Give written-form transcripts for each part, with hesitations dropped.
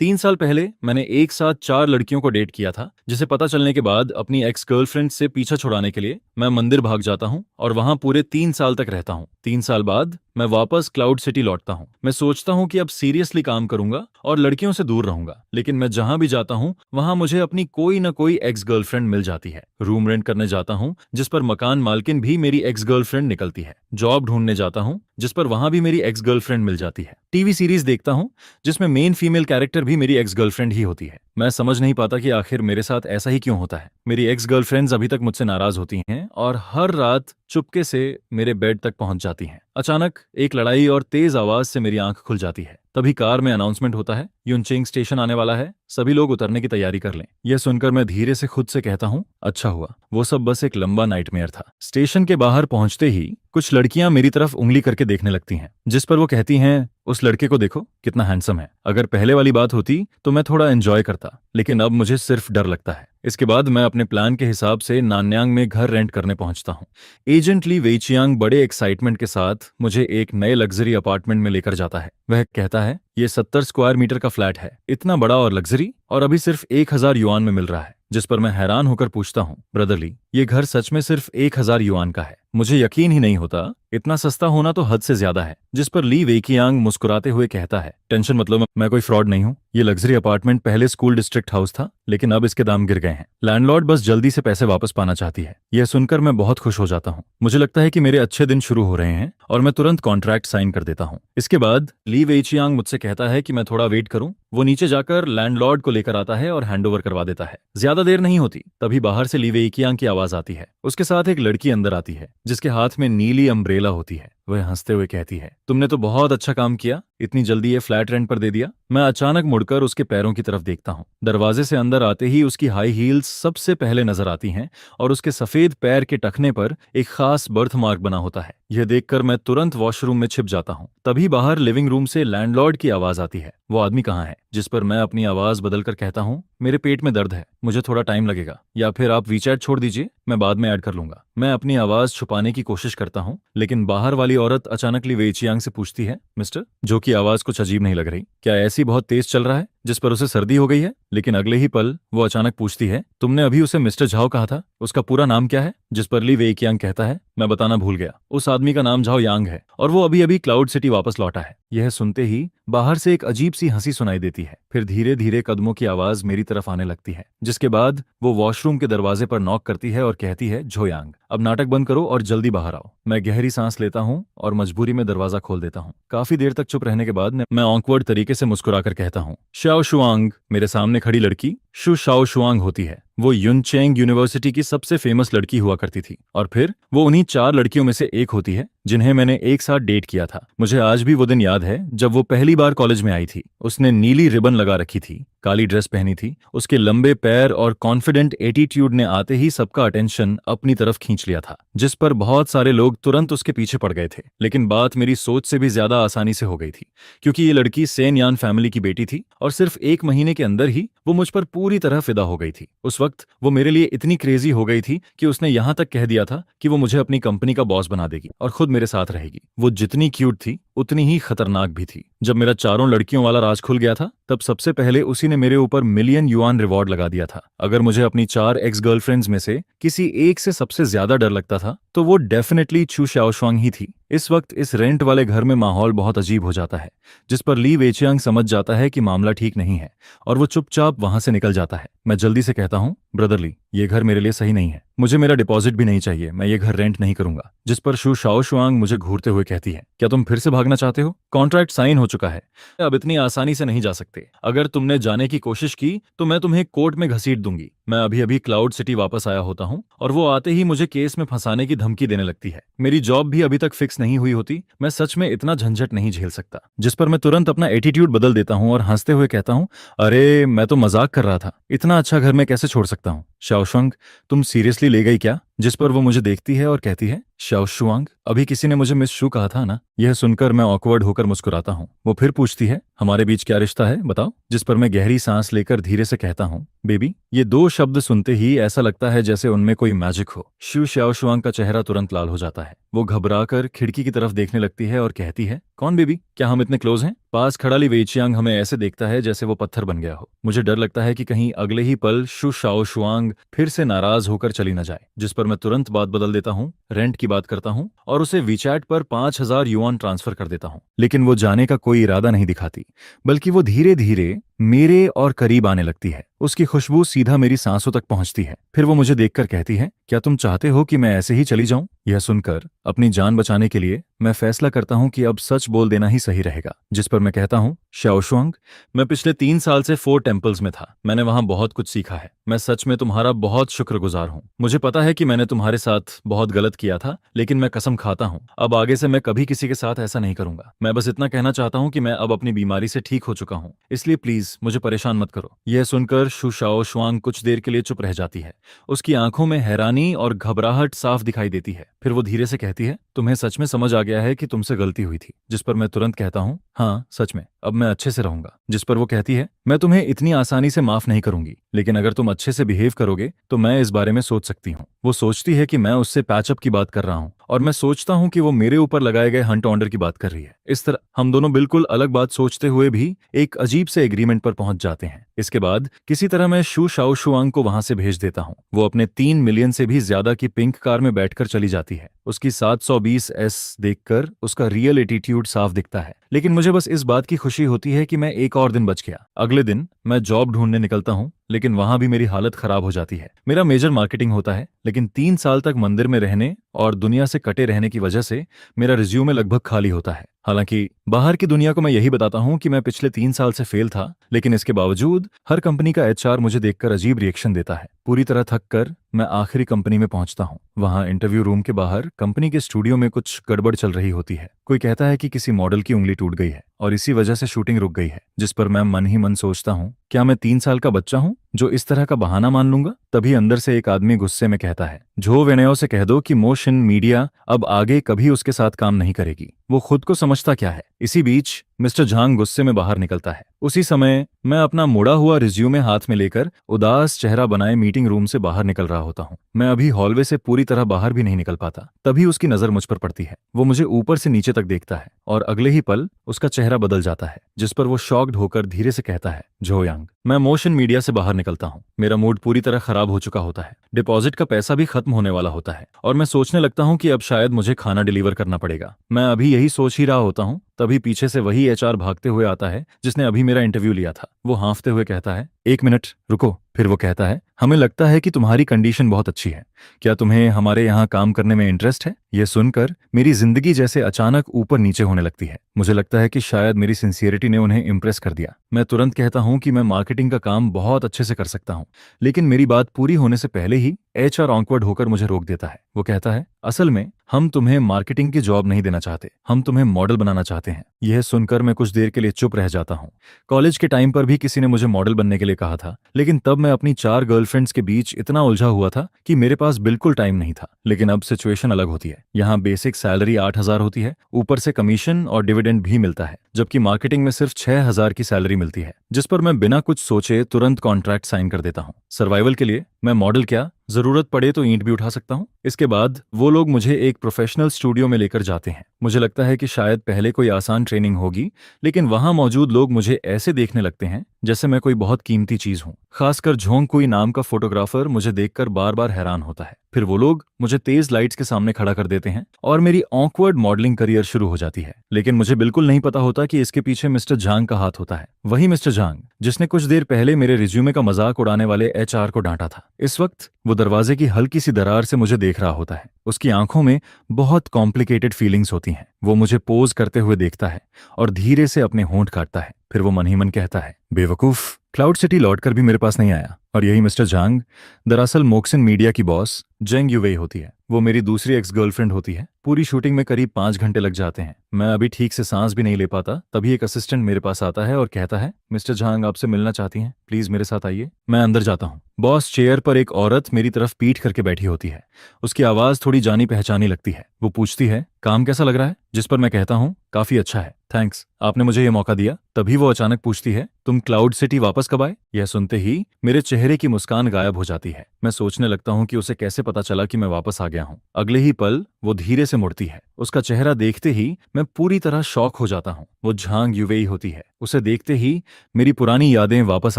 3 साल पहले मैंने एक साथ 4 लड़कियों को डेट किया था, जिसे पता चलने के बाद अपनी एक्स गर्लफ्रेंड से पीछा छुड़ाने के लिए मैं मंदिर भाग जाता हूँ और वहां पूरे 3 साल तक रहता हूँ। 3 साल बाद मैं वापस क्लाउड सिटी लौटता हूँ। मैं सोचता हूँ कि अब सीरियसली काम करूंगा और लड़कियों से दूर रहूंगा, लेकिन मैं जहां भी जाता हूँ वहां मुझे अपनी कोई ना कोई एक्स गर्लफ्रेंड मिल जाती है। रूम रेंट करने जाता हूँ, जिस पर मकान मालकिन भी मेरी एक्स गर्लफ्रेंड निकलती है। जॉब ढूंढने जाता हूँ, जिस पर वहां भी मेरी एक्स गर्लफ्रेंड मिल जाती है। टीवी सीरीज देखता हूँ, जिसमें मेन फीमेल कैरेक्टर भी मेरी एक्स गर्लफ्रेंड ही होती है। मैं समझ नहीं पाता कि आखिर मेरे साथ ऐसा ही क्यों होता है। मेरी एक्स गर्लफ्रेंड्स अभी तक मुझसे नाराज होती हैं और हर रात चुपके से मेरे बेड तक पहुंच जाती हैं। अचानक एक लड़ाई और तेज आवाज से मेरी आंख खुल जाती है। तभी कार में अनाउंसमेंट होता है, युनचेंग स्टेशन आने वाला है, सभी लोग उतरने की तैयारी कर लें। यह सुनकर मैं धीरे से खुद से कहता हूँ, अच्छा हुआ, वो सब बस एक लंबा नाइटमेयर था। स्टेशन के बाहर पहुंचते ही कुछ लड़कियां मेरी तरफ उंगली करके देखने लगती हैं, जिस पर वो कहती हैं, उस लड़के को देखो कितना हैंडसम है। अगर पहले वाली बात होती तो मैं थोड़ा एंजॉय करता, लेकिन अब मुझे सिर्फ डर लगता है। इसके बाद मैं अपने प्लान के हिसाब से नान्यांग में घर रेंट करने पहुंचता हूं। एजेंट ली वेइचियांग बड़े एक्साइटमेंट के साथ मुझे एक नए लग्जरी अपार्टमेंट में लेकर जाता है। वह कहता है, ये 70 स्क्वायर मीटर का फ्लैट है, इतना बड़ा और लग्जरी, और अभी सिर्फ 1000 युआन में मिल रहा है। जिस पर मैं हैरान होकर पूछता हूँ, ब्रदर ली, ये घर सच में सिर्फ 1000 युआन का है? मुझे यकीन ही नहीं होता, इतना सस्ता होना तो हद से ज्यादा है। जिस पर ली वेइकियांग मुस्कुराते हुए कहता है, टेंशन मत लो, मैं कोई फ्रॉड नहीं हूँ। ये लग्जरी अपार्टमेंट पहले स्कूल डिस्ट्रिक्ट हाउस था, लेकिन अब इसके दाम गिर गए हैं। लैंडलॉर्ड बस जल्दी से पैसे वापस पाना चाहती है। यह सुनकर मैं बहुत खुश हो जाता हूँ। मुझे लगता है कि मेरे अच्छे दिन शुरू हो रहे हैं और मैं तुरंत कॉन्ट्रैक्ट साइन कर देता हूँ। इसके बाद ली वेइचियांग मुझसे कहता है कि मैं थोड़ा वेट करूं। वो नीचे जाकर लैंडलॉर्ड को लेकर आता है और हैंडओवर करवा देता है। ज्यादा देर नहीं होती, तभी बाहर से ली वेइकियांग की आवाज आती है। उसके साथ एक लड़की अंदर आती है, जिसके हाथ में नीली अम्ब्रेला होती है। वह हंसते हुए कहती है, तुमने तो बहुत अच्छा काम किया, इतनी जल्दी ये फ्लैट रेंट पर दे दिया। मैं अचानक मुड़कर उसके पैरों की तरफ देखता हूँ। दरवाजे से अंदर आते ही उसकी हाई हील्स सबसे पहले नजर आती हैं और उसके सफेद पैर के टखने पर एक खास बर्थ मार्क बना होता है। यह देखकर मैं तुरंत वॉशरूम में छिप जाता हूँ। तभी बाहर लिविंग रूम से लैंडलॉर्ड की आवाज आती है, वो आदमी कहाँ है? जिस पर मैं अपनी आवाज बदलकर कहता हूँ, मेरे पेट में दर्द है, मुझे थोड़ा टाइम लगेगा, या फिर आप वीचैट छोड़ दीजिए, मैं बाद में ऐड कर लूंगा। मैं अपनी आवाज छुपाने की कोशिश करता हूँ, लेकिन बाहर वाली औरत अचानक ली वेइचियांग से पूछती है, मिस्टर, जो की आवाज कुछ अजीब नहीं लग रही, क्या ऐसी बहुत तेज चल रहा है? जिस पर उसे सर्दी हो गई है। लेकिन अगले ही पल वो अचानक पूछती है, तुमने अभी उसे मिस्टर झाओ कहा था, उसका पूरा नाम क्या है? जिस पर ली वेइकियांग कहता है, मैं बताना भूल गया, उस आदमी का नाम झाओ यांग है और वो अभी अभी क्लाउड सिटी वापस लौटा है। यह सुनते ही बाहर से एक अजीब सी हंसी सुनाई देती है। फिर धीरे धीरे कदमों की आवाज मेरी तरफ आने लगती है, जिसके बाद वो वॉशरूम के दरवाजे पर नॉक करती है और कहती है, झोयांग, अब नाटक बंद करो और जल्दी बाहर आओ। मैं गहरी सांस लेता हूँ और मजबूरी में दरवाजा खोल देता हूँ। काफी देर तक चुप रहने के बाद मैं ऑकवर्ड तरीके से मुस्कुराकर कहता हूँ, शाओ शुआंग। मेरे सामने खड़ी लड़की शु शाओ शुआंग होती है। वो युनचेंग यूनिवर्सिटी की सबसे फेमस लड़की हुआ करती थी और फिर वो उन्हीं 4 लड़कियों में से एक होती है जिन्हें मैंने एक साथ डेट किया था। मुझे आज भी वो दिन याद है जब वो पहली बार कॉलेज में आई थी। उसने नीली रिबन लगा रखी थी, काली ड्रेस पहनी थी। उसके लंबे पैर और कॉन्फिडेंट एटीट्यूड ने आते ही सबका अटेंशन अपनी तरफ खींच लिया था, जिस पर बहुत सारे लोग तुरंत उसके पीछे पड़ गए थे। लेकिन बात मेरी सोच से भी ज्यादा आसानी से हो गई थी, क्योंकि ये लड़की सेन यान फैमिली की बेटी थी और सिर्फ 1 महीने के अंदर ही वो मुझ पर पूरी तरह फिदा हो गई थी। उस वक्त वो मेरे लिए इतनी क्रेजी हो गई थी कि उसने यहां तक कह दिया था कि वो मुझे अपनी कंपनी का बॉस बना देगी और खुद मेरे साथ रहेगी। वो जितनी क्यूट थी उतनी ही खतरनाक भी थी। जब मेरा 4 लड़कियों वाला राज खुल गया था, तब सबसे पहले उसी ने मेरे ऊपर मिलियन युआन रिवॉर्ड लगा दिया था। अगर मुझे अपनी 4 एक्स गर्लफ्रेंड्स में से किसी एक से सबसे ज्यादा डर लगता था तो वो डेफिनेटली चू शाओशुआंग ही थी। इस वक्त इस रेंट वाले घर में माहौल बहुत अजीब हो जाता है, जिस पर ली वेचियांग समझ जाता है कि मामला ठीक नहीं है और वो चुपचाप वहां से निकल जाता है। मैं जल्दी से कहता हूँ, ब्रदर ली, ये घर मेरे लिए सही नहीं है, मुझे मेरा डिपॉजिट भी नहीं चाहिए, मैं ये घर रेंट नहीं करूंगा। जिस पर शु शाओशुआंग मुझे घूरते हुए कहती है, क्या तुम फिर से भागना चाहते हो? कॉन्ट्रैक्ट साइन हो चुका है, अब इतनी आसानी से नहीं जा सकते। अगर तुमने जाने की कोशिश की तो मैं तुम्हें कोर्ट में घसीट दूंगी। मैं अभी अभी क्लाउड सिटी वापस आया होता हूँ और वो आते ही मुझे केस में फंसाने की धमकी देने लगती है। मेरी जॉब भी अभी तक फिक्स नहीं हुई होती, मैं सच में इतना झंझट नहीं झेल सकता। जिस पर मैं तुरंत अपना एटीट्यूड बदल देता हूँ और हंसते हुए कहता हूँ, अरे मैं तो मजाक कर रहा था, इतना अच्छा घर में कैसे छोड़ सकता हूँ? शाओशुआंग, तुम सीरियसली ले गई क्या? जिस पर वो मुझे देखती है और कहती है, शाओ शुआंग, अभी किसी ने मुझे मिस शू कहा था ना। यह सुनकर मैं ऑकवर्ड होकर मुस्कुराता हूँ। वो फिर पूछती है, हमारे बीच क्या रिश्ता है बताओ। जिस पर मैं गहरी सांस लेकर धीरे से कहता हूँ, बेबी। ये दो शब्द सुनते ही ऐसा लगता है जैसे उनमें कोई मैजिक हो। शू शाओ शुआंग का चेहरा तुरंत लाल हो जाता है। वो घबराकर खिड़की की तरफ देखने लगती है और कहती है, कौन बेबी, क्या हम इतने क्लोज हैं? पास खड़ा ली वेइचियांग हमें ऐसे देखता है जैसे वो पत्थर बन गया हो। मुझे डर लगता है कि कहीं अगले ही पल शू शाओ शुआंग फिर से नाराज होकर चली न जाए। जिस पर मैं तुरंत बात बदल देता हूँ, रेंट की बात करता हूँ और उसे वीचैट पर 5,000 युआन ट्रांसफर कर देता हूँ। लेकिन वो जाने का कोई इरादा नहीं दिखाती, बल्कि वो धीरे धीरे मेरे और करीब आने लगती है। उसकी खुशबू सीधा मेरी सांसों तक पहुंचती है। फिर वो मुझे देखकर कहती है, क्या तुम चाहते हो कि मैं ऐसे ही चली जाऊं? यह सुनकर अपनी जान बचाने के लिए मैं फैसला करता हूं कि अब सच बोल देना ही सही रहेगा। जिस पर मैं कहता हूं, शाओशुआंग, मैं पिछले 3 साल से 4 टेम्पल्स में था। मैंने वहां बहुत कुछ सीखा है। मैं सच में तुम्हारा बहुत शुक्रगुजार हूं। मुझे पता है कि मैंने तुम्हारे साथ बहुत गलत किया था, लेकिन मैं कसम खाता हूं अब आगे से मैं कभी किसी के साथ ऐसा नहीं करूंगा। मैं बस इतना कहना चाहता हूं कि मैं अब अपनी बीमारी से ठीक हो चुका हूं, इसलिए प्लीज मुझे परेशान मत करो। यह सुनकर शू शाओ शुआंग कुछ देर के लिए चुप रह जाती है। उसकी आंखों में हैरानी और घबराहट साफ दिखाई देती है। फिर वो धीरे से कहती है, तुम्हें सच में समझ आ गया है कि तुमसे गलती हुई थी? जिस पर मैं तुरंत कहता हूँ, हाँ सच में, अब मैं अच्छे से रहूंगा। जिस पर वो कहती है, मैं तुम्हें इतनी आसानी से माफ नहीं करूंगी, लेकिन अगर तुम अच्छे से बिहेव करोगे तो मैं इस बारे में सोच सकती हूँ। वो सोचती है कि मैं उससे पैचअप की बात कर रहा हूँ और मैं सोचता हूँ कि वो मेरे ऊपर लगाए गए हंट ऑर्डर की बात कर रही है। इस तरह हम दोनों बिल्कुल अलग बात सोचते हुए भी एक अजीब से एग्रीमेंट पर पहुंच जाते हैं। इसके बाद किसी तरह मैं शू शाओ शुआंग को वहां से भेज देता हूँ। वो अपने 3 मिलियन से भी ज्यादा की पिंक कार में बैठकर चली जाती है। उसकी 720S देखकर उसका रियल एटीट्यूड साफ दिखता है, लेकिन मुझे बस इस बात की खुशी होती है कि मैं एक और दिन बच गया। अगले दिन मैं जॉब ढूंढने निकलता हूँ, लेकिन वहां भी मेरी हालत खराब हो जाती है। मेरा मेजर मार्केटिंग होता है, लेकिन 3 साल तक मंदिर में रहने और दुनिया से कटे रहने की वजह से मेरा रिज्यूमे लगभग खाली होता है। हालांकि बाहर की दुनिया को मैं यही बताता हूं कि मैं पिछले 3 साल से फेल था, लेकिन इसके बावजूद हर कंपनी का एचआर मुझे देखकर अजीब रिएक्शन देता है। पूरी तरह थक कर मैं आखिरी कंपनी में पहुंचता हूं। वहां इंटरव्यू रूम के बाहर कंपनी के स्टूडियो में कुछ गड़बड़ चल रही होती है। कोई कहता है कि किसी मॉडल की उंगली टूट गई है और इसी वजह से शूटिंग रुक गई है। जिस पर मैं मन ही मन सोचता हूं, क्या मैं 3 साल का बच्चा हूं जो इस तरह का बहाना मान लूंगा? तभी अंदर से एक आदमी गुस्से में कहता है, झो वेनेओ से कह दो कि मोशन मीडिया अब आगे कभी उसके साथ काम नहीं करेगी। वो खुद को समझता क्या है? इसी बीच मिस्टर झांग गुस्से में बाहर निकलता है। उसी समय मैं अपना मुड़ा हुआ रिज्यूमे हाथ में लेकर उदास चेहरा बनाए मीटिंग रूम से बाहर निकल रहा होता हूँ। मैं अभी हॉलवे से पूरी तरह बाहर भी नहीं निकल पाता। तभी उसकी नजर मुझ पर पड़ती है। वो मुझे ऊपर से नीचे तक देखता है और अगले ही पल उसका चेहरा बदल जाता है। जिस पर वो शॉक्ड होकर धीरे से कहता है, झो यांग। मैं मोशन मीडिया से बाहर निकलता हूँ। मेरा मूड पूरी तरह खराब हो चुका होता है। डिपॉजिट का पैसा भी खत्म होने वाला होता है और मैं सोचने लगता हूँ कि अब शायद मुझे खाना डिलीवर करना पड़ेगा। मैं अभी यही सोच ही रहा होता हूँ, तभी पीछे से वही एचआर भागते हुए आता है जिसने अभी मेरा इंटरव्यू लिया था। वो हाँफते हुए कहता है, 1 मिनट रुको। फिर वो कहता है, हमें लगता है कि तुम्हारी कंडीशन बहुत अच्छी है। क्या तुम्हें हमारे यहाँ काम करने में इंटरेस्ट है? यह सुनकर मेरी जिंदगी जैसे अचानक ऊपर नीचे होने लगती है। मुझे लगता है कि शायद मेरी सिंसियरिटी ने उन्हें इम्प्रेस कर दिया। मैं तुरंत कहता हूँ कि मैं मार्केटिंग का काम बहुत अच्छे से कर सकता हूँ, लेकिन मेरी बात पूरी होने से पहले ही एचआर ऑकवर्ड होकर मुझे रोक देता है। वो कहता है, असल में हम तुम्हें मार्केटिंग की जॉब नहीं देना चाहते, हम तुम्हें मॉडल बनाना चाहते हैं। यह सुनकर मैं कुछ देर के लिए चुप रह जाता हूँ। कॉलेज के टाइम पर भी किसी ने मुझे मॉडल बनने के लिए कहा था, लेकिन तब मैं अपनी 4 गर्लफ्रेंड्स के बीच इतना उलझा हुआ था कि मेरे पास बिल्कुल टाइम नहीं था। लेकिन अब सिचुएशन अलग होती है। यहाँ बेसिक सैलरी 8,000 होती है, ऊपर से कमीशन और डिविडेंड भी मिलता है, जबकि मार्केटिंग में सिर्फ 6,000 की सैलरी मिलती है। जिस पर मैं बिना कुछ सोचे तुरंत कॉन्ट्रैक्ट साइन कर देता हूँ। सर्वाइवल के लिए मैं मॉडल क्या, जरूरत पड़े तो ईंट भी उठा सकता हूँ। इसके बाद वो लोग मुझे एक प्रोफेशनल स्टूडियो में लेकर जाते हैं। मुझे लगता है कि शायद पहले कोई आसान ट्रेनिंग होगी, लेकिन वहां मौजूद लोग मुझे ऐसे देखने लगते हैं जैसे मैं कोई बहुत कीमती चीज हूँ। खासकर झोंग कुई नाम का फोटोग्राफर मुझे देखकर बार बार हैरान होता है। फिर वो लोग मुझे तेज लाइट्स के सामने खड़ा कर देते हैं और मेरी ऑकवर्ड मॉडलिंग करियर शुरू हो जाती है। लेकिन मुझे बिल्कुल नहीं पता होता कि इसके पीछे मिस्टर झांग का हाथ होता है। वही मिस्टर झांग जिसने कुछ देर पहले मेरे रिज्यूमे का मजाक उड़ाने वाले एचआर को डांटा था। इस वक्त वो दरवाजे की हल्की सी दरार से मुझे देख रहा होता है। उसकी आंखों में बहुत कॉम्प्लिकेटेड फीलिंग्स होती हैं। वो मुझे पोज करते हुए देखता है और धीरे से अपने होंठ काटता है। फिर वो मन ही मन कहता है, बेवकूफ, क्लाउड सिटी लौटकर भी मेरे पास नहीं आया और यही मिस्टर झांग दरअसल मोक्सिन मीडिया की बॉस जेंग यूवेई होती है। वो मेरी दूसरी एक्स गर्लफ्रेंड होती है। पूरी शूटिंग में करीब 5 घंटे लग जाते हैं। मैं अभी ठीक से सांस भी नहीं ले पाता। तभी एक असिस्टेंट मेरे पास आता है और कहता है, मिस्टर झांग आपसे मिलना चाहती हैं, प्लीज मेरे साथ आइए। मैं अंदर जाता हूँ। बॉस चेयर पर एक औरत मेरी तरफ पीठ करके बैठी होती है। उसकी आवाज थोड़ी जानी पहचानी लगती है। वो पूछती है, काम कैसा लग रहा है? जिस पर मैं कहता हूँ, काफी अच्छा है, थैंक्स, आपने मुझे ये मौका दिया। तभी वो अचानक पूछती है, तुम क्लाउड सिटी वापस कब आए? यह सुनते ही मेरे चेहरे की मुस्कान गायब हो जाती है। मैं सोचने लगता हूँ कि उसे कैसे पता चला कि मैं वापस आ गया हूँ। अगले ही पल वो धीरे से मुड़ती है। उसका चेहरा देखते ही मैं पूरी तरह शॉक हो जाता हूँ। वो झांग यूवेई होती है। उसे देखते ही मेरी पुरानी यादें वापस